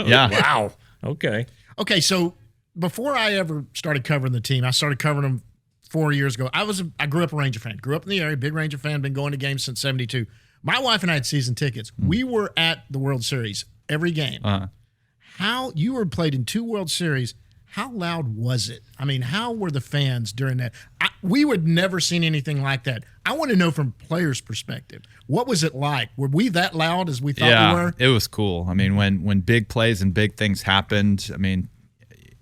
Yeah. Wow. Okay. Okay, so before I ever started covering the team, I started covering them 4 years ago. I grew up a Ranger fan. Grew up in the area, big Ranger fan, been going to games since 72. My wife and I had season tickets. We were at the World Series every game. How you were played in 2 World Series, how loud was it? I mean, how were the fans during that? We would never seen anything like that. I want to know from players' perspective, what was it like? Were we that loud as we thought we were? It was cool. I mean, when big plays and big things happened, I mean,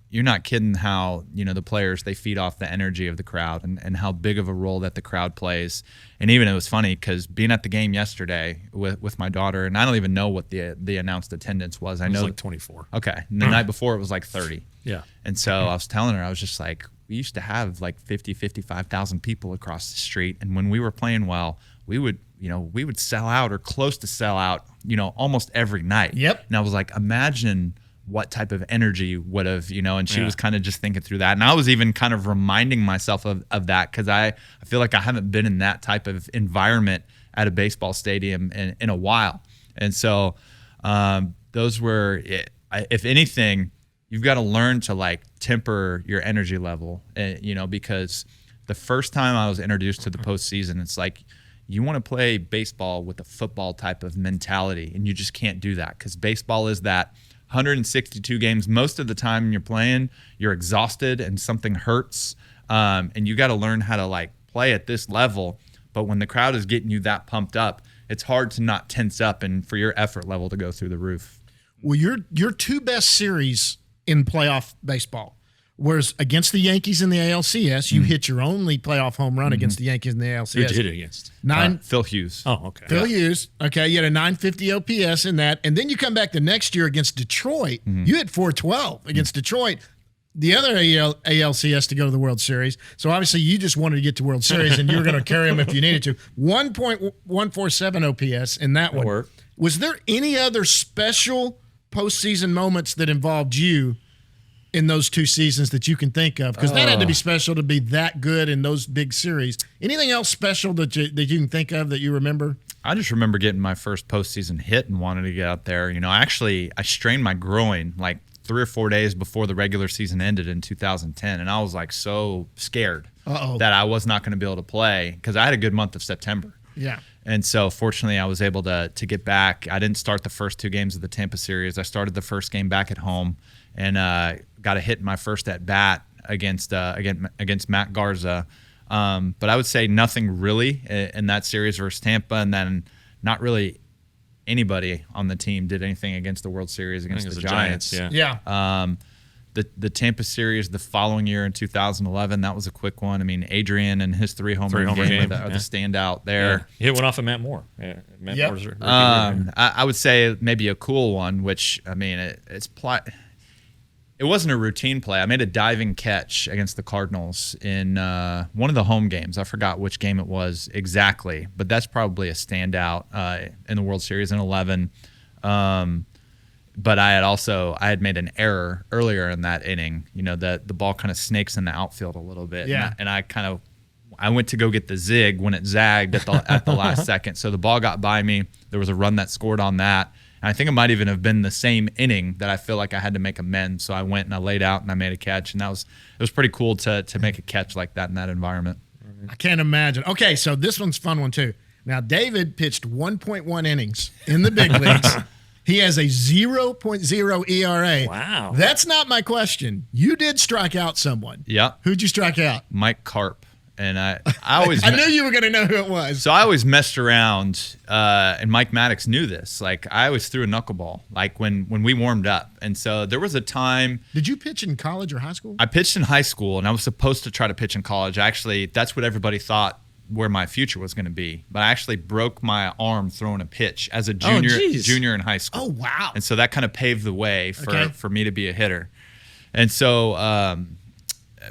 you're not kidding how, the players, they feed off the energy of the crowd and how big of a role that the crowd plays. And even it was funny because being at the game yesterday with my daughter, and I don't even know what the announced attendance was. I know it was like 24. Okay. And the night before it was like 30. Yeah. And so I was telling her, I was just like, we used to have like 50, 55,000 people across the street. And when we were playing well, we would sell out or close to sell out, almost every night. Yep. And I was like, imagine what type of energy would have, and she was kind of just thinking through that. And I was even kind of reminding myself of that because I feel like I haven't been in that type of environment at a baseball stadium in a while. And so those were, if anything, you've got to learn to like temper your energy level, because the first time I was introduced to the postseason, it's like you want to play baseball with a football type of mentality, and you just can't do that because baseball is that 162 games. Most of the time you're playing, you're exhausted and something hurts, and you got to learn how to like play at this level. But when the crowd is getting you that pumped up, it's hard to not tense up and for your effort level to go through the roof. Well, your 2 best series in playoff baseball, whereas against the Yankees in the ALCS, you hit your only playoff home run against the Yankees in the ALCS. Who'd you hit it against? Phil Hughes. Oh, okay. Phil Hughes. Okay, you had a 950 OPS in that. And then you come back the next year against Detroit. You hit 412 against Detroit, the other ALCS to go to the World Series. So obviously you just wanted to get to World Series and you were going to carry them if you needed to. 1.147 OPS in that one. Work. Was there any other special postseason moments that involved you in those 2 seasons that you can think of? Because that had to be special to be that good in those big series. Anything else special that you can think of that you remember? I just remember getting my first postseason hit and wanted to get out there. I strained my groin like 3 or 4 days before the regular season ended in 2010, and I was like so scared that I was not going to be able to play because I had a good month of September. Yeah. And so fortunately I was able to get back. I didn't start the first 2 games of the Tampa series. I started the first game back at home and got a hit in my first at bat against Matt Garza. But I would say nothing really in that series versus Tampa, and then not really anybody on the team did anything against the World Series against the Giants. Yeah. The Tampa series the following year in 2011, that was a quick one. I mean, Adrian and his 3 home run game are the standout there. Yeah. He hit one off of Matt Moore. Yeah, Matt Moore's I would say maybe a cool one, which, I mean, it wasn't a routine play. I made a diving catch against the Cardinals in one of the home games. I forgot which game it was exactly, but that's probably a standout in the World Series in 11. But I had made an error earlier in that inning. That the ball kind of snakes in the outfield a little bit. Yeah. And I went to go get the zig when it zagged at the last second. So the ball got by me. There was a run that scored on that. And I think it might even have been the same inning that I feel like I had to make amends. So I went and I laid out and I made a catch. And it was pretty cool to make a catch like that in that environment. I can't imagine. Okay, so this one's a fun one too. Now, David pitched 1.1 innings in the big leagues. He has a 0.0 ERA. Wow. That's not my question. You did strike out someone. Yeah. Who'd you strike out? Mike Carp. And I always I knew you were going to know who it was. So I always messed around, and Mike Maddox knew this. Like, I always threw a knuckleball, like when we warmed up. And so there was a time. Did you pitch in college or high school? I pitched in high school, and I was supposed to try to pitch in college. Actually, that's what everybody thought where my future was going to be. But I actually broke my arm throwing a pitch as a junior in high school. Oh, wow. And so that kind of paved the way for me to be a hitter. And so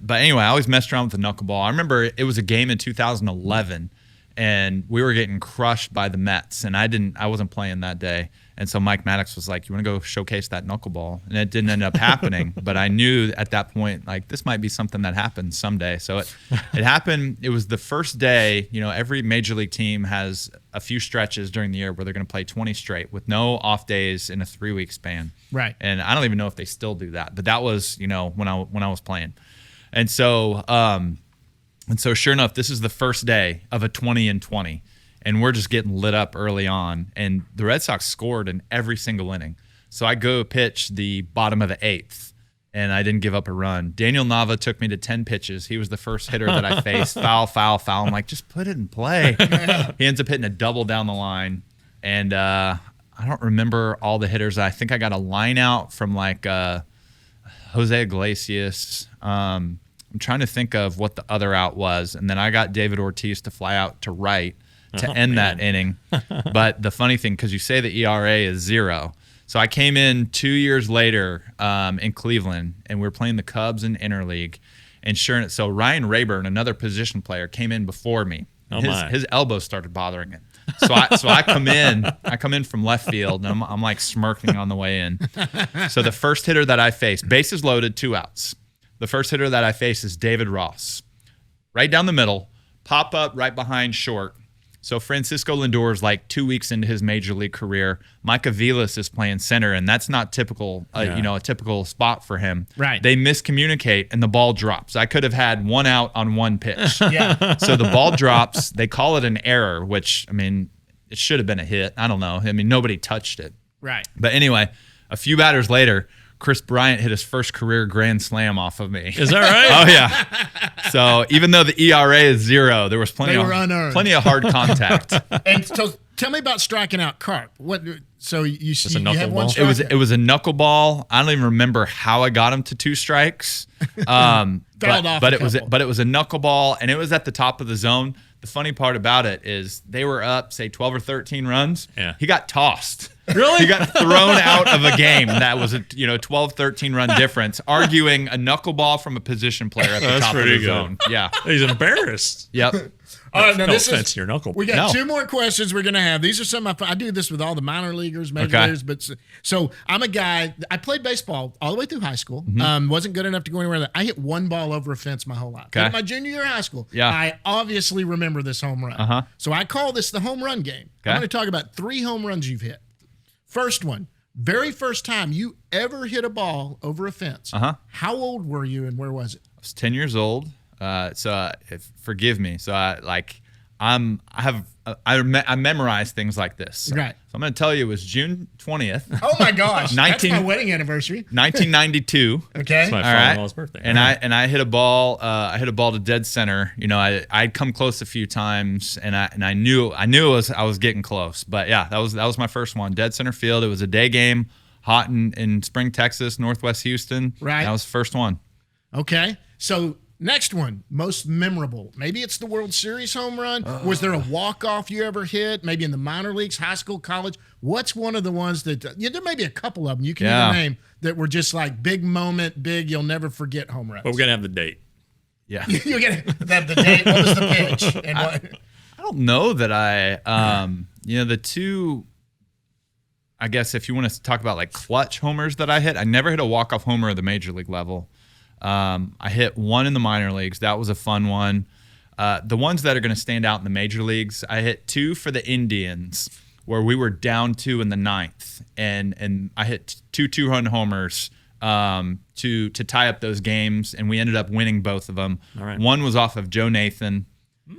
but anyway, I always messed around with the knuckleball. I remember it was a game in 2011, and we were getting crushed by the Mets, and I wasn't playing that day. And so Mike Maddox was like, "You want to go showcase that knuckleball?" And it didn't end up happening, but I knew at that point, like, this might be something that happens someday. So it happened. It was the first day. Every major league team has a few stretches during the year where they're going to play 20 straight with no off days in a 3-week span. Right. And I don't even know if they still do that, but that was when I was playing. And so sure enough, this is the first day of a 20-20, and we're just getting lit up early on. And the Red Sox scored in every single inning. So I go pitch the bottom of the 8th, and I didn't give up a run. Daniel Nava took me to 10 pitches. He was the first hitter that I faced. Foul. I'm like, just put it in play. He ends up hitting a double down the line, and I don't remember all the hitters. I think I got a line out from like Jose Iglesias. I'm trying to think of what the other out was, and then I got David Ortiz to fly out to right to end that inning. But the funny thing, because you say the ERA is 0, so I came in 2 years later in Cleveland, and we were playing the Cubs in interleague, and so Ryan Rayburn, another position player, came in before me. His elbow started bothering him. So I come in from left field, and I'm like smirking on the way in. So the first hitter that I faced, bases loaded, 2 outs. The first hitter that I face is David Ross. Right down the middle, pop up right behind short. So Francisco Lindor is like 2 weeks into his major league career. Mike Aviles is playing center, and that's not typical, a typical spot for him. Right. They miscommunicate, and the ball drops. I could have had 1 out on 1 pitch. Yeah. So the ball drops. They call it an error, which, I mean, it should have been a hit. I don't know. I mean, nobody touched it. Right. But anyway, a few batters later, Chris Bryant hit his first career grand slam off of me. Is that right? Oh, yeah. So even though the ERA is 0, there was plenty of hard contact. And so tell me about striking out Carp. So you a have one knuckleball? strike? It was a knuckleball. I don't even remember how I got him to 2 strikes. But it was a knuckleball, and it was at the top of the zone. The funny part about it is they were up, say, 12 or 13 runs. Yeah. He got tossed. Really? He got thrown out of a game that was a 12, 13 run difference, arguing a knuckleball from a position player at the top of the zone. Yeah. He's embarrassed. Yep. All right, now No this offense is to your knuckle. We got 2 more questions we're going to have. These are some I do this with all the minor leaguers, major leaguers. But so I'm a guy. I played baseball all the way through high school. Wasn't good enough to go anywhere. I hit 1 ball over a fence my whole life. Okay. In my junior year of high school, Yeah. I obviously remember this home run. So I call this the home run game. Okay. I'm going to talk about 3 home runs you've hit. First one, very first time you ever hit a ball over a fence. How old were you, and where was it? I was 10 years old. Forgive me. So I memorize things like this. Right. So I'm going to tell you it was June 20th. Oh my gosh, that's 19 my wedding anniversary. 1992. Okay. That's my father-in-law's birthday. And I hit a ball. I hit a ball to dead center. I'd come close a few times, and I knew I was getting close. But yeah, that was my first one. Dead center field. It was a day game, hot in Spring, Texas, Northwest Houston. Right. That was the first one. Okay. So next one, most memorable. Maybe it's the World Series home run. Was there a walk-off you ever hit? Maybe in the minor leagues, high school, college? What's one of the ones that there may be a couple of them you can even name that were just like big moment, big you'll never forget home runs? But we're gonna have the date. Yeah. You're gonna have the date. What was the pitch? And what? I don't know that the two. I guess if you want to talk about like clutch homers that I hit, I never hit a walk-off homer at the major league level. I hit one in the minor leagues. That was a fun one. The ones that are going to stand out in the major leagues, I hit 2 for the Indians where we were down 2 in the 9th, and I hit 2 2-run homers to tie up those games, and we ended up winning both of them. All right. One was off of Joe Nathan.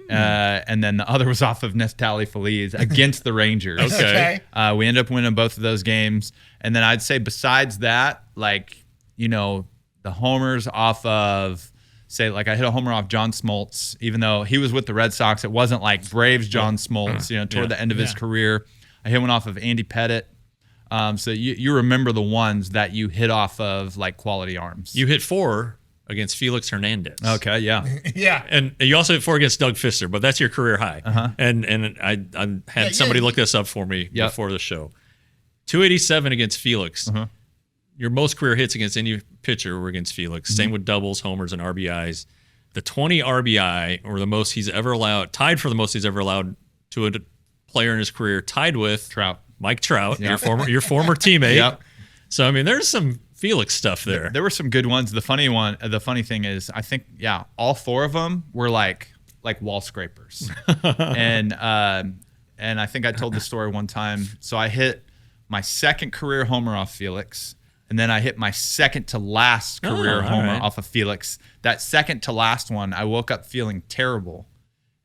And then the other was off of Neftali Feliz against the Rangers. Okay. We ended up winning both of those games. And then I'd say besides that, like, the homers off of, say, like I hit a homer off John Smoltz, even though he was with the Red Sox. It wasn't like Braves John Smoltz, toward the end of his career. I hit one off of Andy Pettit. So you remember the ones that you hit off of, like, quality arms. You hit 4 against Felix Hernandez. Okay, yeah. Yeah. And you also hit 4 against Doug Fister, but that's your career high. Uh-huh. And I had somebody look this up for me before the show. 287 against Felix. Uh-huh. Your most career hits against any pitcher were against Felix. Same with doubles, homers, and RBIs. The 20 RBI, or the most he's ever allowed, tied for the most he's ever allowed to a player in his career, tied with Mike Trout, your former teammate. Yep. So, I mean, there's some Felix stuff there. There were some good ones. The funny thing is, I think, all 4 of them were like wall scrapers. and I think I told the story one time. So I hit my second career homer off Felix, and then I hit my second to last career homer off of Felix. That second to last one, I woke up feeling terrible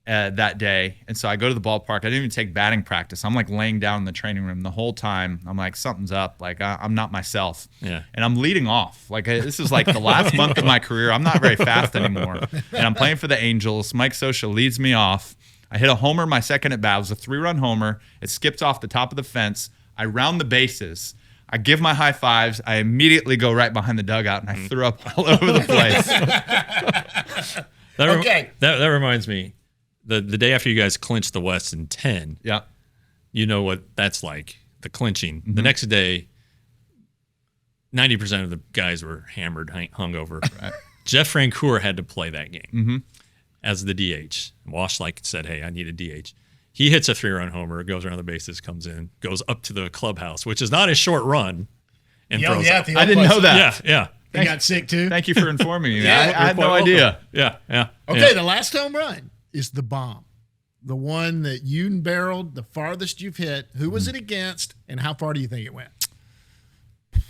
that day. And so I go to the ballpark. I didn't even take batting practice. I'm like laying down in the training room the whole time. I'm like, something's up. Like, I'm not myself. Yeah. And I'm leading off. Like, this is like the last month of my career. I'm not very fast anymore. And I'm playing for the Angels. Mike Scioscia leads me off. I hit a homer my second at bat. It was a 3-run homer. It skipped off the top of the fence. I round the bases. I give my high fives. I immediately go right behind the dugout, and I threw up all over the place. That reminds me. The day after you guys clinched the West in 10, you know what that's like, the clinching. Mm-hmm. The next day, 90% of the guys were hammered, hungover. Right. Jeff Francoeur had to play that game as the DH. Walsh said, hey, I need a DH. He hits a 3-run homer, goes around the bases, comes in, goes up to the clubhouse, which is not a short run, and throws up. I didn't know that. Yeah. He got sick too. Thank you for informing me. I had no idea. Yeah. Okay, the last home run is the bomb. The one that you barreled, the farthest you've hit. Who was it against, and how far do you think it went?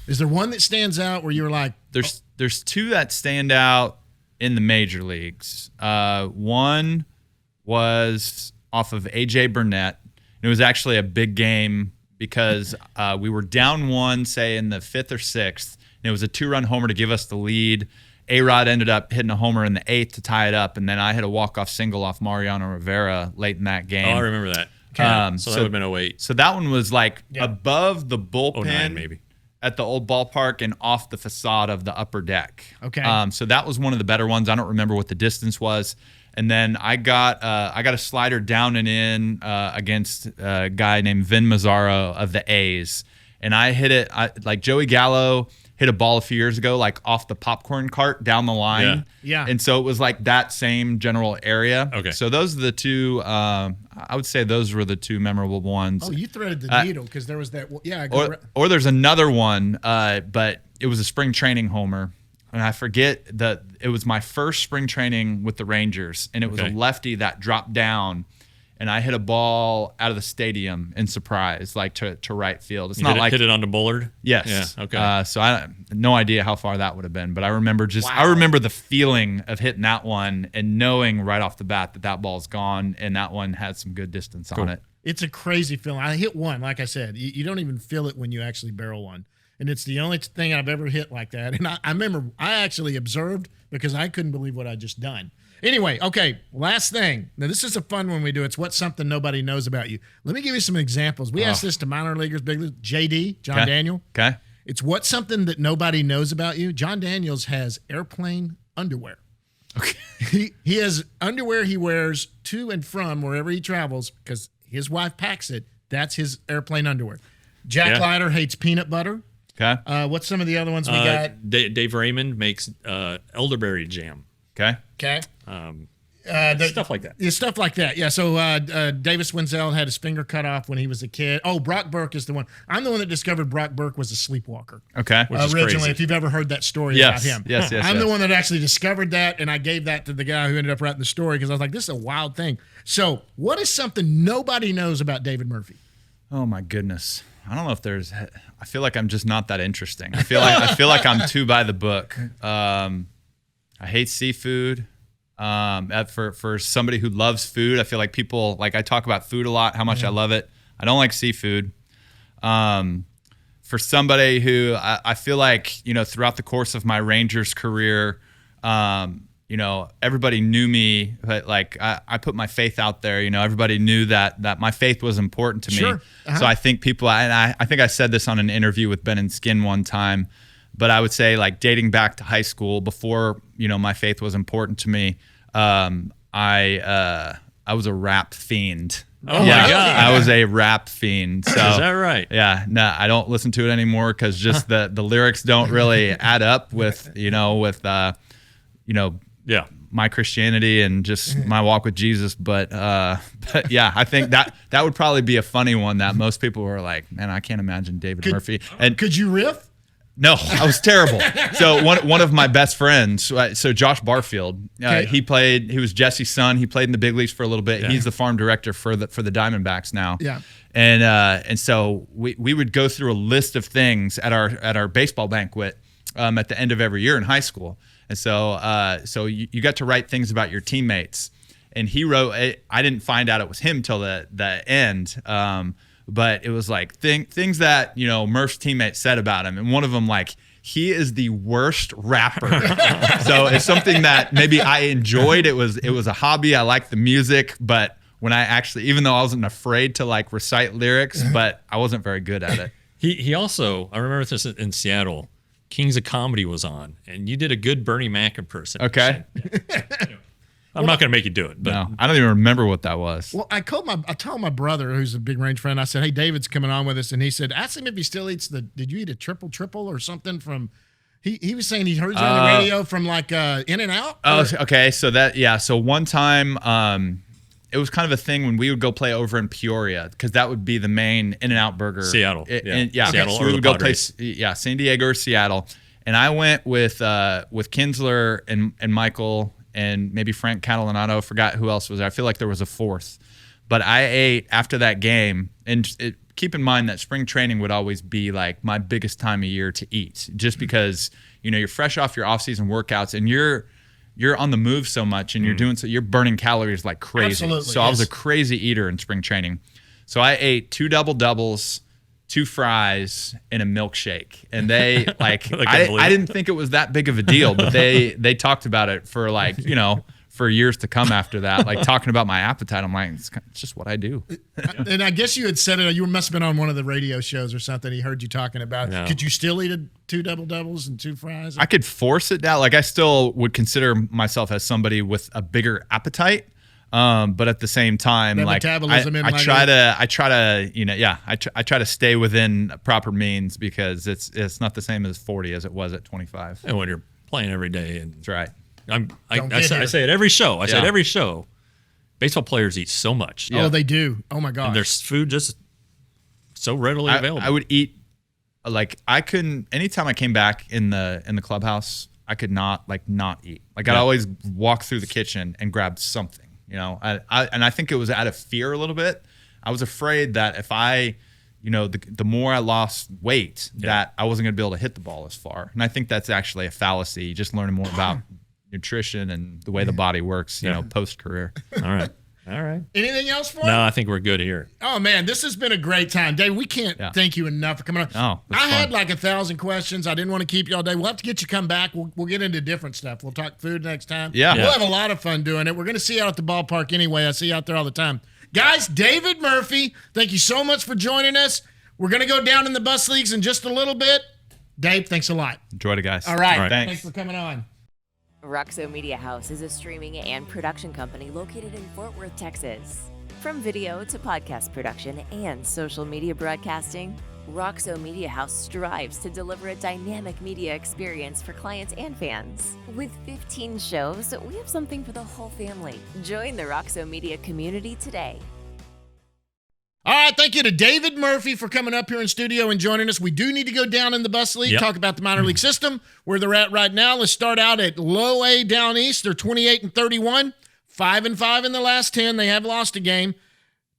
Is there one that stands out where you were like... There's 2 that stand out in the major leagues. One was off of A.J. Burnett. And it was actually a big game because we were down 1, say, in the 5th or 6th. And it was a 2-run homer to give us the lead. A-Rod ended up hitting a homer in the 8th to tie it up, and then I hit a walk-off single off Mariano Rivera late in that game. Oh, I remember that. So that would have been 08. So that one was like above the bullpen 09 maybe. At the old ballpark and off the facade of the upper deck. Okay. So that was one of the better ones. I don't remember what the distance was. And then I got a slider down and in against a guy named Vin Mazzaro of the A's. And I hit it like Joey Gallo hit a ball a few years ago, like off the popcorn cart down the line. Yeah. And so it was like that same general area. Okay. So those are the 2, I would say those were the 2 memorable ones. Oh, you threaded the needle because there was that. Yeah. Or there's another one, but it was a spring training homer. And I forget that it was my first spring training with the Rangers, and it was a lefty that dropped down. And I hit a ball out of the stadium in surprise, like to right field. It's not like hit it onto Bullard. Yes. Yeah. Okay. So I no idea how far that would have been, but I remember I remember the feeling of hitting that one and knowing right off the bat that ball's gone, and that one had some good distance on it. It's a crazy feeling. I hit one, like I said, you don't even feel it when you actually barrel one, and it's the only thing I've ever hit like that. And I remember I actually observed because I couldn't believe what I just done. Anyway, okay, last thing. Now, this is a fun one we do. It's what's something nobody knows about you. Let me give you some examples. We asked this to minor leaguers, big leaguers, JD, John Daniel. Okay. It's what's something that nobody knows about you. John Daniels has airplane underwear. Okay. He has underwear he wears to and from wherever he travels because his wife packs it. That's his airplane underwear. Jack Leiter hates peanut butter. Okay. What's some of the other ones we got? Dave Raymond makes elderberry jam. Okay. Okay. Stuff like that. Yeah, stuff like that. Yeah. So Davis Wenzel had his finger cut off when he was a kid. Oh, Brock Burke is the one. I'm the one that discovered Brock Burke was a sleepwalker. Okay. Originally, crazy. if you've ever heard that story Yes. about him. Yes. I'm the one that actually discovered that, and I gave that to the guy who ended up writing the story because I was like, this is a wild thing. So what is something nobody knows about David Murphy? Oh my goodness. I don't know if there's. I feel like I'm just not that interesting. I feel like I'm too by the book. I hate seafood. For somebody who loves food, I feel like people like I talk about food a lot, how much I love it. I don't like seafood. For somebody who I feel like throughout the course of my Rangers career, everybody knew me, but like I put my faith out there. Everybody knew that my faith was important to me. Sure. Uh-huh. So I think people, and I think I said this on an interview with Ben and Skin one time, but I would say like dating back to high school before my faith was important to me. I was a rap fiend. Oh my God. I was a rap fiend. So Is that right? Yeah, no, I don't listen to it anymore because just the lyrics don't really add up with my Christianity and just my walk with Jesus. But yeah, I think that would probably be a funny one that most people were like, man, I can't imagine David Murphy. And could you riff? no, I was terrible. So one of my best friends, so Josh Barfield, he was Jesse's son. He played in the big leagues for a little bit. Yeah. He's the farm director for the Diamondbacks now. Yeah. And so we would go through a list of things at our baseball banquet at the end of every year in high school. And so you got to write things about your teammates. And he wrote, I didn't find out it was him till the end. But it was like things that, Murph's teammates said about him. And one of them, like, he is the worst rapper. So it's something that maybe I enjoyed. It was a hobby. I liked the music. But when I actually, even though I wasn't afraid to like recite lyrics, but I wasn't very good at it. He also, I remember this in Seattle, Kings of Comedy was on, and you did a good Bernie Mac impersonation. Okay. I'm not going to make you do it. But. No, I don't even remember what that was. Well, I told my brother, who's a big range friend, I said, hey, David's coming on with us. And he said, ask him if he still eats did you eat a triple or something from, he was saying he heard you on the radio from like In-N-Out? Oh, okay. So so one time, it was kind of a thing when we would go play over in Peoria because that would be the main In-N-Out burger. Seattle. Seattle. So we would go play, San Diego or Seattle. And I went with Kinsler and Michael and maybe Frank Catalanato. Forgot who else was there. I feel like there was a fourth. But I ate after that game, and keep in mind that spring training would always be like my biggest time of year to eat, just because you're fresh off your off-season workouts and you're on the move so much and you're burning calories like crazy. Absolutely, so I was a crazy eater in spring training. So I ate 2 double doubles, 2 fries, and a milkshake. And they I didn't think it was that big of a deal, but they talked about it for for years to come after that, like talking about my appetite. I'm like, it's just what I do. And I guess you had said it, you must have been on one of the radio shows or something. He heard you talking about it. Could you still eat 2 double doubles and 2 fries? I could force it down. Like I still would consider myself as somebody with a bigger appetite. But at the same time, that like metabolism I try to stay within proper means because it's not the same as 40 as it was at 25. And when you're playing every day, and that's right. I say it every show. I say it every show. Baseball players eat so much. Oh, they do. Oh my gosh. And there's food just so readily available. I would eat I couldn't. Anytime I came back in the clubhouse, I could not eat. Like I'd always walk through the kitchen and grab something. And I think it was out of fear a little bit. I was afraid that if I, the more I lost weight, that I wasn't going to be able to hit the ball as far. And I think that's actually a fallacy. Just learning more about nutrition and the way the body works, post-career. All right. Anything else for you? No, I think we're good here. Oh, man, this has been a great time. Dave, we can't thank you enough for coming on. Oh, I had like 1,000 questions. I didn't want to keep you all day. We'll have to get you come back. We'll get into different stuff. We'll talk food next time. Yeah. We'll have a lot of fun doing it. We're going to see you out at the ballpark anyway. I see you out there all the time. Guys, David Murphy, thank you so much for joining us. We're going to go down in the bus leagues in just a little bit. Dave, thanks a lot. Enjoyed it, guys. All right. Thanks for coming on. Roxo Media House is a streaming and production company located in Fort Worth, Texas. From video to podcast production and social media broadcasting, Roxo Media House strives to deliver a dynamic media experience for clients and fans. With 15 shows, we have something for the whole family. Join the Roxo Media community today. All right, thank you to David Murphy for coming up here in studio and joining us. We do need to go down in the bus league, talk about the minor league system, where they're at right now. Let's start out at low A down east. They're 28-31, 5-5 in the last 10. They have lost a game.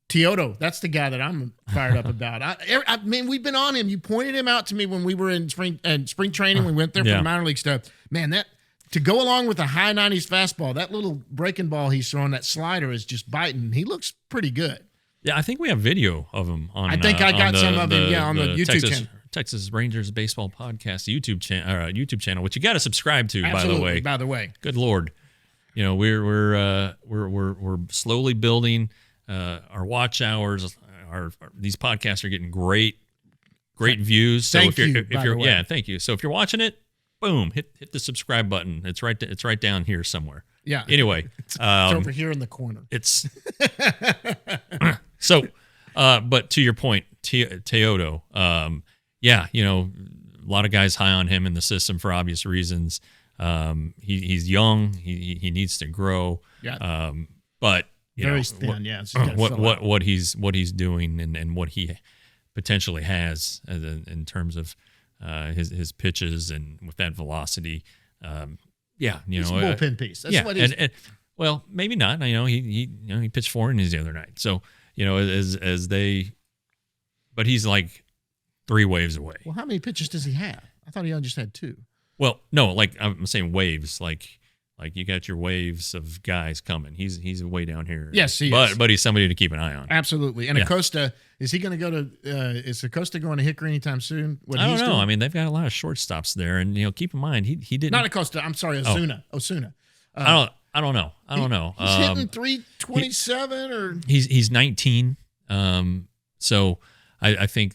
Teodo, that's the guy that I'm fired up about. I mean, we've been on him. You pointed him out to me when we were in spring training. We went there for the minor league stuff. Man, that to go along with a high 90s fastball, that little breaking ball he's throwing, that slider is just biting. He looks pretty good. Yeah, I think we have video of him on. I think I got some of him. On the YouTube channel. Texas Rangers Baseball Podcast YouTube channel, which you got to subscribe to. Absolutely, by the way. Good Lord, you know we're slowly building. Our watch hours, these podcasts are getting great views. So thank you. Thank you. So if you're watching it, boom, hit the subscribe button. It's right down here somewhere. Yeah. Anyway, it's over here in the corner. It's so. But to your point, Teodo. You know, a lot of guys high on him in the system for obvious reasons. He's young. He needs to grow. Yeah. But very thin, what he's doing and what he potentially has in terms of his pitches and with that velocity, he's a bullpen piece. That's what he's. And well, maybe not. You know, he pitched 4 innings the other night, so you know but he's like 3 waves away. Well, how many pitches does he have? I thought he only just had 2. Well, no, like I'm saying waves, like you got your waves of guys coming. He's way down here. Yes, he is. But he's somebody to keep an eye on. Absolutely. And Acosta, is he going to go to? Is Acosta going to Hickory anytime soon? I don't know. I mean, they've got a lot of shortstops there, and you know, keep in mind he didn't. Not Acosta. I'm sorry, Osuna. Osuna. I don't know. He's hitting 327 or he's 19. So I think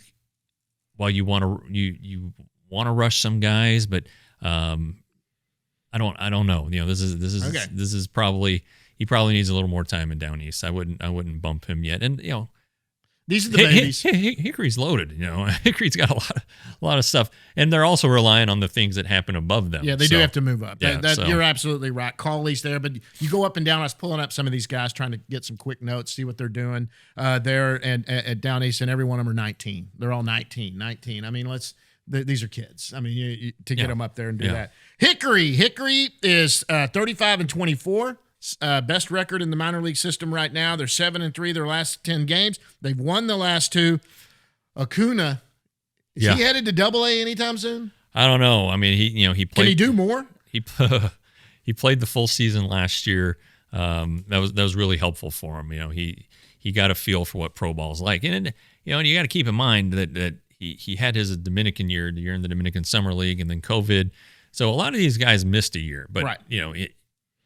while you want to rush some guys, but I don't know. You know, this is probably he probably needs a little more time in down east. I wouldn't bump him yet. And you know, these are the babies. Hickory's loaded. You know, Hickory's got a lot of stuff, and they're also relying on the things that happen above them. Yeah, they do have to move up. You're absolutely right. Cawley's there, but you go up and down. I was pulling up some of these guys trying to get some quick notes, see what they're doing there and at down east, and every one of them are 19. They're all 19. I mean, these are kids. I mean, to get them up there and do that. Hickory is 35-24. Best record in the minor league system right now. They're 7-3 their last 10 games. They've won the last 2. Acuna, is he headed to Double-A anytime soon? I don't know. I mean, he played. Can he do more? He played the full season last year. That was really helpful for him. You know, he got a feel for what pro ball is like, and you know, and you got to keep in mind that he had his Dominican year, the year in the Dominican Summer League, and then COVID. So a lot of these guys missed a year, but you know, it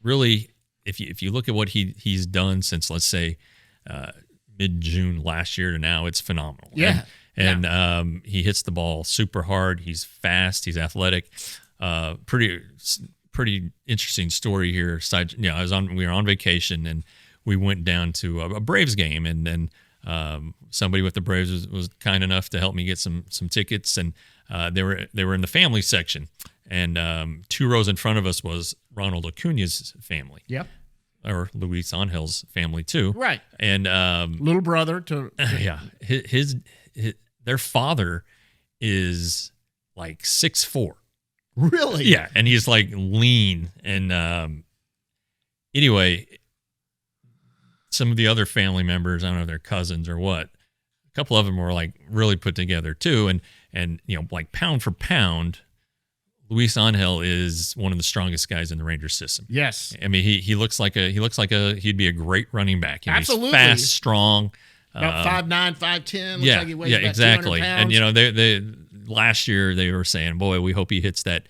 really. If you look at what he's done since, let's say, mid-June last year to now, it's phenomenal. Yeah. And he hits the ball super hard. He's fast. He's athletic. Pretty interesting story here. We were on vacation and we went down to a Braves game, and then somebody with the Braves was kind enough to help me get some tickets, and they were in the family section. And 2 rows in front of us was Ronald Acuna's family. Yep. Or Luis Angel's family too. Right. And little brother to his their father is like 6'4". Really? Yeah, and he's like lean. And anyway, some of the other family members, I don't know if they're cousins or what, a couple of them were like really put together too. And you know, like pound for pound, Luis Angel is one of the strongest guys in the Rangers system. Yes. I mean, he'd be a great running back. Absolutely. He's fast, strong. About 5'9", 5'10". Looks like he weighs about exactly. 200 pounds. And you know, they last year they were saying, boy, we hope he hits that.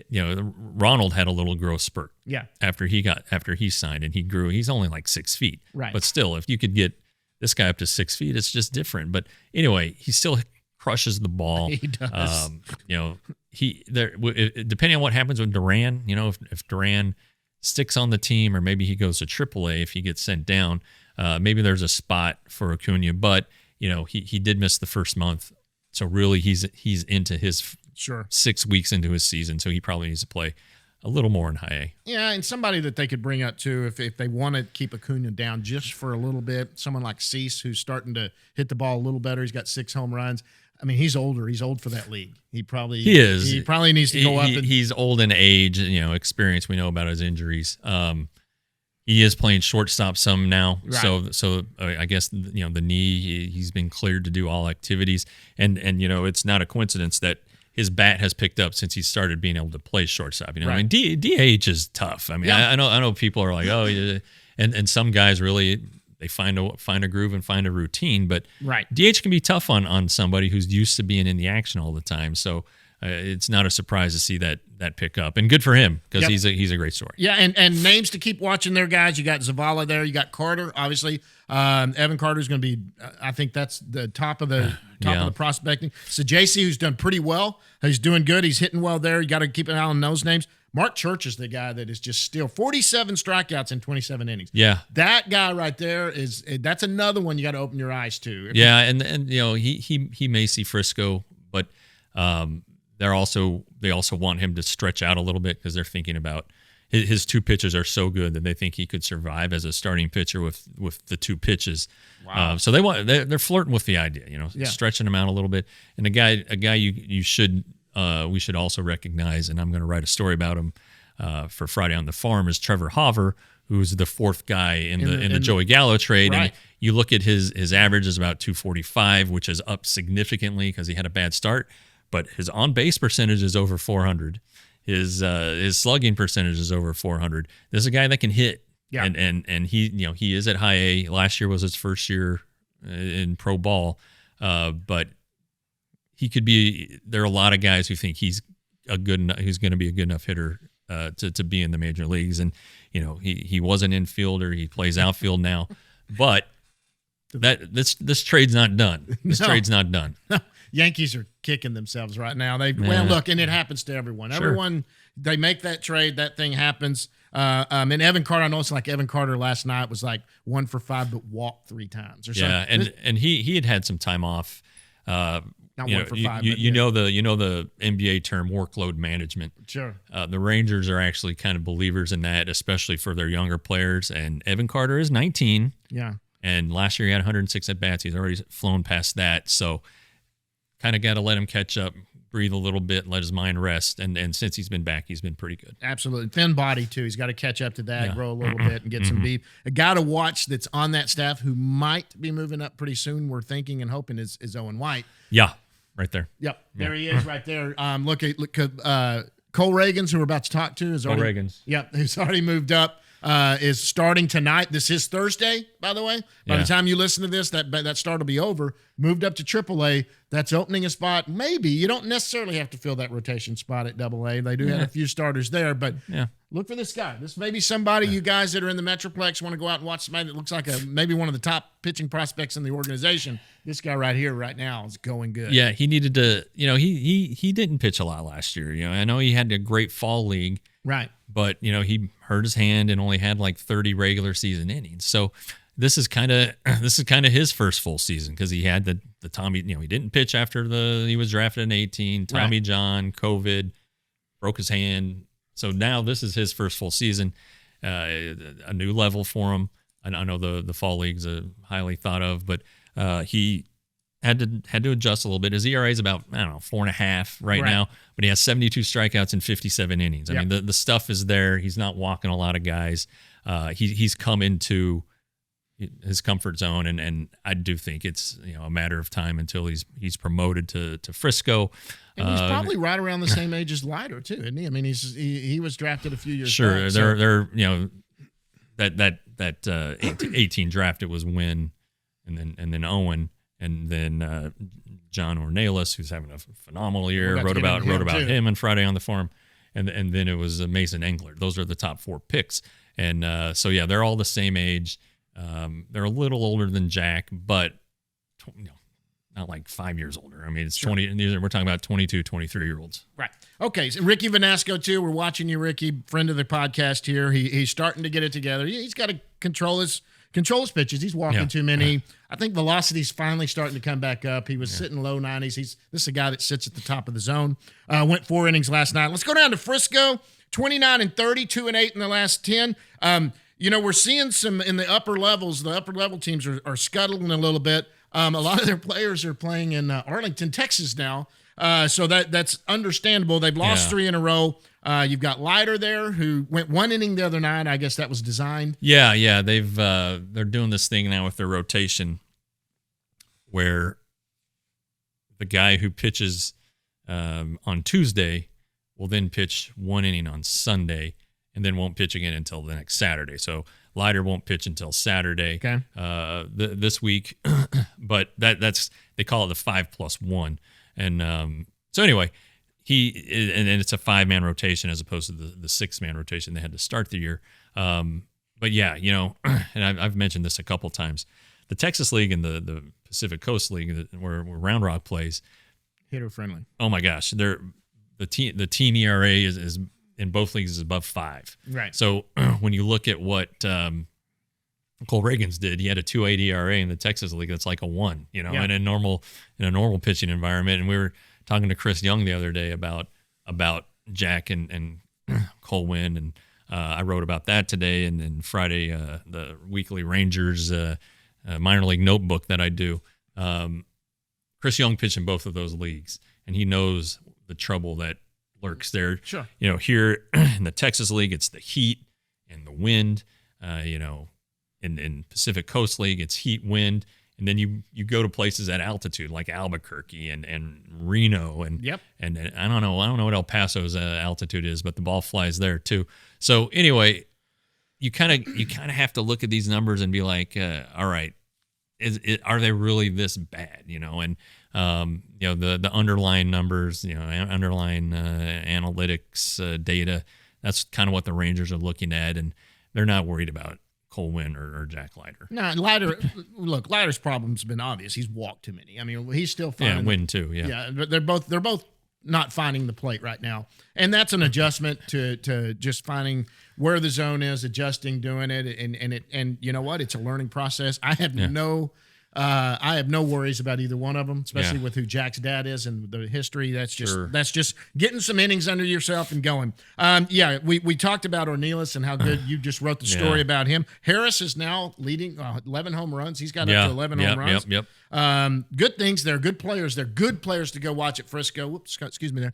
You know, Ronald had a little growth spurt. Yeah. After he signed, and he grew. He's only like 6 feet. Right. But still, if you could get this guy up to 6 feet, it's just different. But anyway, he still crushes the ball. He does. You know, depending on what happens with Duran, you know, if Duran sticks on the team, or maybe he goes to AAA if he gets sent down, maybe there's a spot for Acuna. But you know, he did miss the first month So really, he's into his Sure. 6 weeks into his season, so he probably needs to play a little more in high A. Yeah, and somebody that they could bring up too, if they want to keep Acuna down just for a little bit, someone like Cease, who's starting to hit the ball a little better. He's got 6 home runs. I mean, he's older. He's old for that league. He is. He probably needs to go up. He's old in age, experience. We know about his injuries. He is playing shortstop some now, right. So I guess the knee. He's been cleared to do all activities, and it's not a coincidence that his bat has picked up since he started being able to play shortstop. Right. I mean, DH is tough. I mean, yeah. I know people are like, oh, yeah. And some guys really they find a groove and find a routine, but right. DH can be tough on somebody who's used to being in the action all the time. So it's not a surprise to see that pick up, and good for him because he's a great story. Yeah, and names to keep watching there, guys. You got Zavala there. You got Carter, obviously. Evan Carter's going to be. I think that's the top of the prospecting. So JC, who's done pretty well. He's doing good. He's hitting well there. You got to keep an eye on those names. Mark Church is the guy that is just still 47 strikeouts in 27 innings. Yeah, that guy right there that's another one you got to open your eyes to. Yeah, and he may see Frisco, but they also want him to stretch out a little bit because they're thinking about his 2 pitches are so good that they think he could survive as a starting pitcher with the 2 pitches. Wow. So they're flirting with the idea, stretching him out a little bit. And a guy we should also recognize, and I'm going to write a story about him for Friday on the Farm, is Trevor Hover, who's the 4th guy in the Joey Gallo trade. Right. And you look at his average is about 245, which is up significantly because he had a bad start. But his on-base percentage is over 400. His slugging percentage is over 400. This is a guy that can hit. Yeah. And he is at high A. Last year was his first year in pro ball. But he could be. There are a lot of guys who think he's going to be a good enough hitter to be in the major leagues. And he was an infielder. He plays outfield now. But this trade's not done. Trade's not done. Yankees are kicking themselves right now. Well, look, and it happens to everyone. Sure. Everyone, they make that trade, that thing happens. And Evan Carter, I know it's like Evan Carter last night was like 1 for 5, but walked 3 times or something. Yeah, and he had some time off. Not 1 for 5. You know the NBA term workload management. Sure. The Rangers are actually kind of believers in that, especially for their younger players. And Evan Carter is 19. Yeah. And last year he had 106 at bats. He's already flown past that. So kind of got to let him catch up, breathe a little bit, and let his mind rest. And since he's been back, he's been pretty good. Absolutely. Thin body, too. He's got to catch up to that, grow a little bit, and get some beef. A guy to watch that's on that staff who might be moving up pretty soon, we're thinking and hoping, is Owen White. Yeah, right there. Yep. There he is right there. Look at Cole Reagans, who we're about to talk to. Yep, who's already moved up. Is starting tonight. This is Thursday, by the way. By the time you listen to this, that start will be over. Moved up to AAA. That's opening a spot. Maybe you don't necessarily have to fill that rotation spot at AA. They do have a few starters there, but look for this guy. This may be somebody you guys that are in the Metroplex want to go out and watch somebody that looks like maybe one of the top pitching prospects in the organization. This guy right here, right now, is going good. Yeah, he needed to. He didn't pitch a lot last year. I know he had a great fall league. Right. But, he hurt his hand and only had like 30 regular season innings. So this is kind of his first full season because he had the Tommy, he didn't pitch after he was drafted in 18, Tommy John, COVID, broke his hand. So now this is his first full season, a new level for him. And I know the fall league's highly thought of, but he had to adjust a little bit. His ERA is about 4.5 right now, but he has 72 strikeouts in 57 innings. I mean, the stuff is there. He's not walking a lot of guys. He's come into his comfort zone, and I do think it's a matter of time until he's promoted to Frisco. And he's probably right around the same age as Leiter too, isn't he? I mean, he was drafted a few years back. Sure, they're that 18 draft, it was Wynn, and then Owen. And then John Ornelas, who's having a phenomenal year, wrote about him on Friday on the Farm, and then it was Mason Englert. Those are the top 4 picks, and they're all the same age. They're a little older than Jack, but not like 5 years older. I mean, it's 20. We're talking about 22, 23-year-olds. Right. Okay. So Ricky Vanasco too. We're watching you, Ricky, friend of the podcast here. He's starting to get it together. He's got to control his control his pitches. He's walking too many. I think velocity's finally starting to come back up. He was sitting low 90s. This is a guy that sits at the top of the zone. Went 4 innings last night. Let's go down to Frisco. 29-30, 2-8 in the last 10. We're seeing some in the upper levels. The upper level teams are scuttling a little bit. A lot of their players are playing in Arlington, Texas now. So that's understandable. They've lost 3 in a row. You've got Leiter there who went 1 inning the other night. I guess that was designed. Yeah. They're doing this thing now with their rotation where the guy who pitches on Tuesday will then pitch 1 inning on Sunday and then won't pitch again until the next Saturday. So Leiter won't pitch until Saturday this week, but that's they call it the 5+1. And so anyway, and it's a 5-man rotation as opposed to the 6-man rotation they had to start the year. But yeah, and I've mentioned this a couple times. The Texas League and the Pacific Coast League, where Round Rock plays, hitter friendly. Oh my gosh, the team ERA is in both leagues is above 5. Right. So when you look at what Cole Reagans did, he had a 2.8 ERA in the Texas League. That's like a 1, in a normal pitching environment. And we were talking to Chris Young the other day about Jack and Cole Winn, and I wrote about that today. And then Friday, the weekly Rangers minor league notebook that I do. Chris Young pitched in both of those leagues, and he knows the trouble that lurks there. Sure. Here in the Texas League, it's the heat and the wind. In Pacific Coast League, it's heat, wind, and then you go to places at altitude like Albuquerque and Reno and I don't know what El Paso's altitude is, but the ball flies there too. So anyway, you kind of have to look at these numbers and be like, all right, are they really this bad? And the underlying numbers, underlying analytics data. That's kind of what the Rangers are looking at, and they're not worried about Cole Winn or Jack Leiter. No, Leiter's problem's been obvious. He's walked too many. I mean, he's still finding Winn too. Yeah, but they're both not finding the plate right now, and that's an adjustment to just finding where the zone is, adjusting, doing it, and you know what? It's a learning process. I have no worries about either one of them, especially with who Jack's dad is and the history. That's just getting some innings under yourself and going. We talked about Ornelas and how good you just wrote the story about him. Harris is now leading 11 home runs. He's got up to 11 home runs. Good things. They're good players. They're good players to go watch at Frisco. Whoops, excuse me there.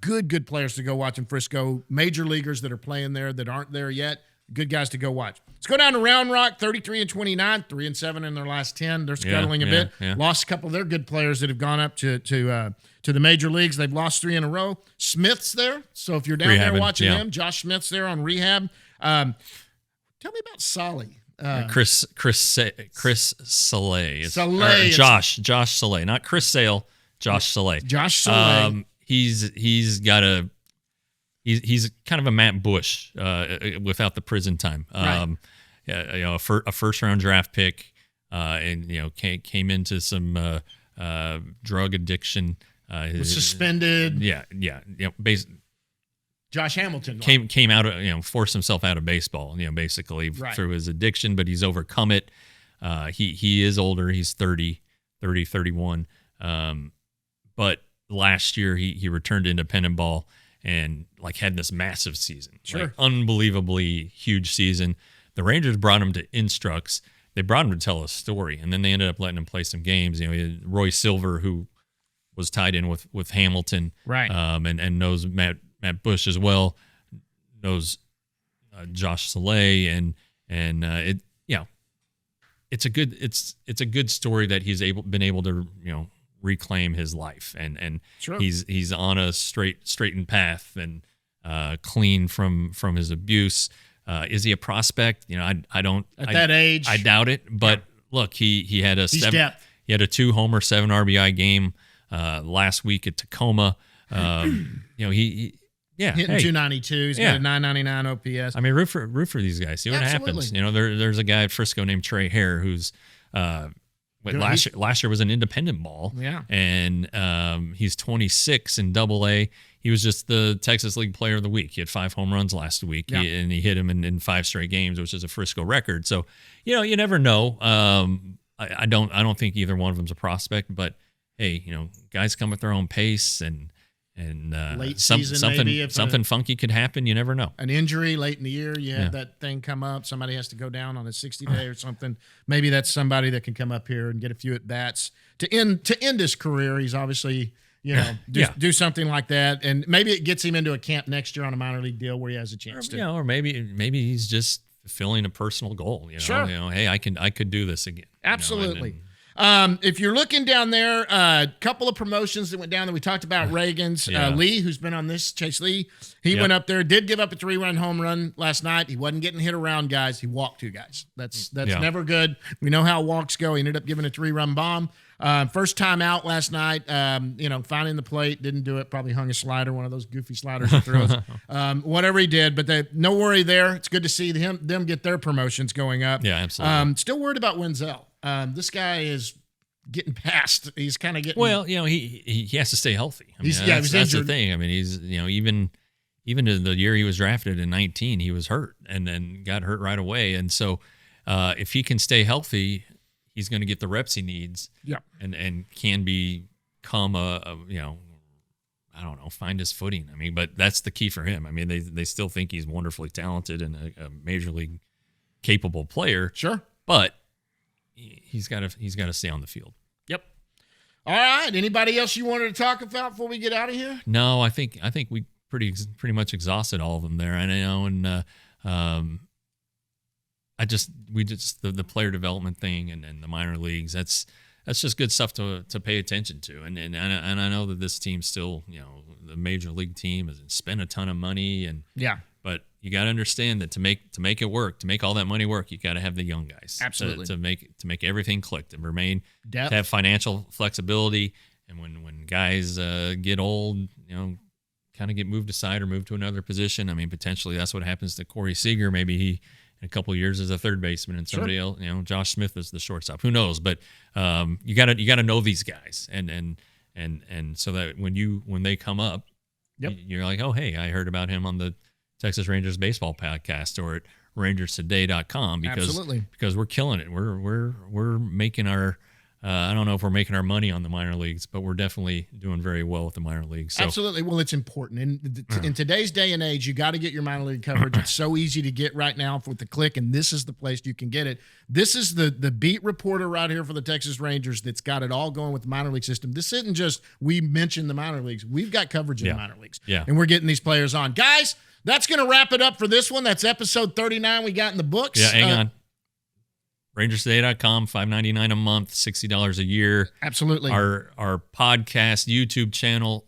Good players to go watch in Frisco. Major leaguers that are playing there that aren't there yet. Good guys to go watch. Let's go down to Round Rock, 33-29, 3-7 in their last 10. They're scuttling a bit. Yeah. Lost a couple of their good players that have gone up to the major leagues. They've lost 3 in a row. Smith's there, so if you're down there watching them, Josh Smith's there on rehab. Tell me about Solly. Chris Saleh. Josh Saleh, not Chris Sale. Josh Saleh. Josh Saleh. He's kind of a Matt Bush without the prison time. A first round draft pick, and came into some drug addiction. Was suspended. Basically. Josh Hamilton came out of forced himself out of baseball. Basically through his addiction, but he's overcome it. He is older. He's 31. But last year he returned to independent ball and had this massive season. Unbelievably huge season. The Rangers brought him to Instructs. They brought him to tell a story, and then they ended up letting him play some games. He had Roy Silver, who was tied in with Hamilton, and knows Matt Bush as well, knows Josh Saleh, and it's a good story that he's been able to reclaim his life, and he's on a straightened path and clean from his abuse. Is he a prospect? I don't at that age. I doubt it. But look, he had a 2-homer, 7 RBI game last week at Tacoma. Hitting 292. He's got a 999 OPS. I mean, root for these guys. See what happens. There's a guy at Frisco named Trey Hare who's But last year was an independent ball. Yeah. And he's 26 in Double-A. He was just the Texas League Player of the Week. He had 5 home runs last week, and he hit him in 5 straight games, which is a Frisco record. So, you never know. I don't think either one of them's a prospect, but hey, guys come at their own pace, and late season, maybe something funky could happen. You never know. An injury late in the year, you have that thing come up. Somebody has to go down on a 60-day or something. Maybe that's somebody that can come up here and get a few at bats to end his career. He's obviously do something like that, and maybe it gets him into a camp next year on a minor league deal where he has a chance to. Or maybe he's just fulfilling a personal goal. Sure. Hey, I could do this again. Absolutely. If you're looking down there, a couple of promotions that went down that we talked about, Reagan's. Lee, who's been on this, Chase Lee, he went up there, did give up a 3-run home run last night. He wasn't getting hit around guys. He walked 2 guys. That's never good. We know how walks go. He ended up giving a 3-run bomb. First time out last night, finding the plate, didn't do it, probably hung a slider, one of those goofy sliders he throws. Whatever he did, but no worry there. It's good to see them get their promotions going up. Yeah, absolutely. Still worried about Wenzel. This guy is getting past. He's kind of getting. Well, he has to stay healthy. He's that's injured. the thing. I mean, he's even in the year he was drafted in 19, he was hurt and then got hurt right away. And so, if he can stay healthy, he's going to get the reps he needs. Yeah, and can become find his footing. I mean, but that's the key for him. I mean, they still think he's wonderfully talented and a major league capable player. Sure, but he's got to stay on the field. Yep. All right. Anybody else you wanted to talk about before we get out of here? No, I think we pretty much exhausted all of them there. And the player development thing and the minor leagues. That's just good stuff to pay attention to. And I know that this team still, the major league team has spent a ton of money but you got to understand that to make it work, to make all that money work, you got to have the young guys. Absolutely. To make everything click, to remain, depth, to have financial flexibility. And when guys get old, kind of get moved aside or moved to another position. I mean, potentially that's what happens to Corey Seager. Maybe he in a couple of years as a third baseman and somebody else, Josh Smith is the shortstop. Who knows? But you got to know these guys and so that when they come up, you're like, oh, hey, I heard about him on the Texas Rangers baseball podcast or at rangerstoday.com because we're killing it. We're making our I don't know if we're making our money on the minor leagues, but we're definitely doing very well with the minor leagues. So. Absolutely. Well, it's important. In today's day and age, you got to get your minor league coverage. It's so easy to get right now with the click, and this is the place you can get it. This is the beat reporter right here for the Texas Rangers that's got it all going with the minor league system. This isn't just we mention the minor leagues. We've got coverage in the minor leagues, and we're getting these players on. Guys, that's going to wrap it up for this one. That's episode 39 we got in the books. Yeah, hang on. rangerstoday.com, $5.99 a month, $60 a year. Absolutely. Our podcast YouTube channel.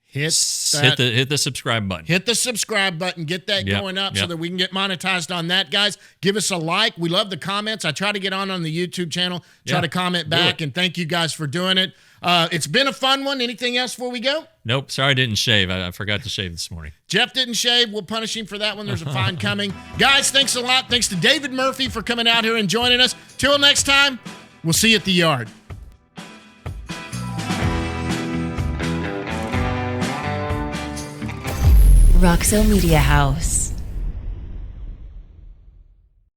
Hit the subscribe button. Hit the subscribe button. Get that going up so that we can get monetized on that, guys. Give us a like. We love the comments. I try to get on the YouTube channel, try to comment back, and thank you guys for doing it. It's been a fun one. Anything else before we go? Nope. Sorry I didn't shave. I forgot to shave this morning. Jeff didn't shave. We'll punish him for that one. There's a fine coming. Guys, thanks a lot. Thanks to David Murphy for coming out here and joining us. Till next time, we'll see you at the yard. Roxo Media House.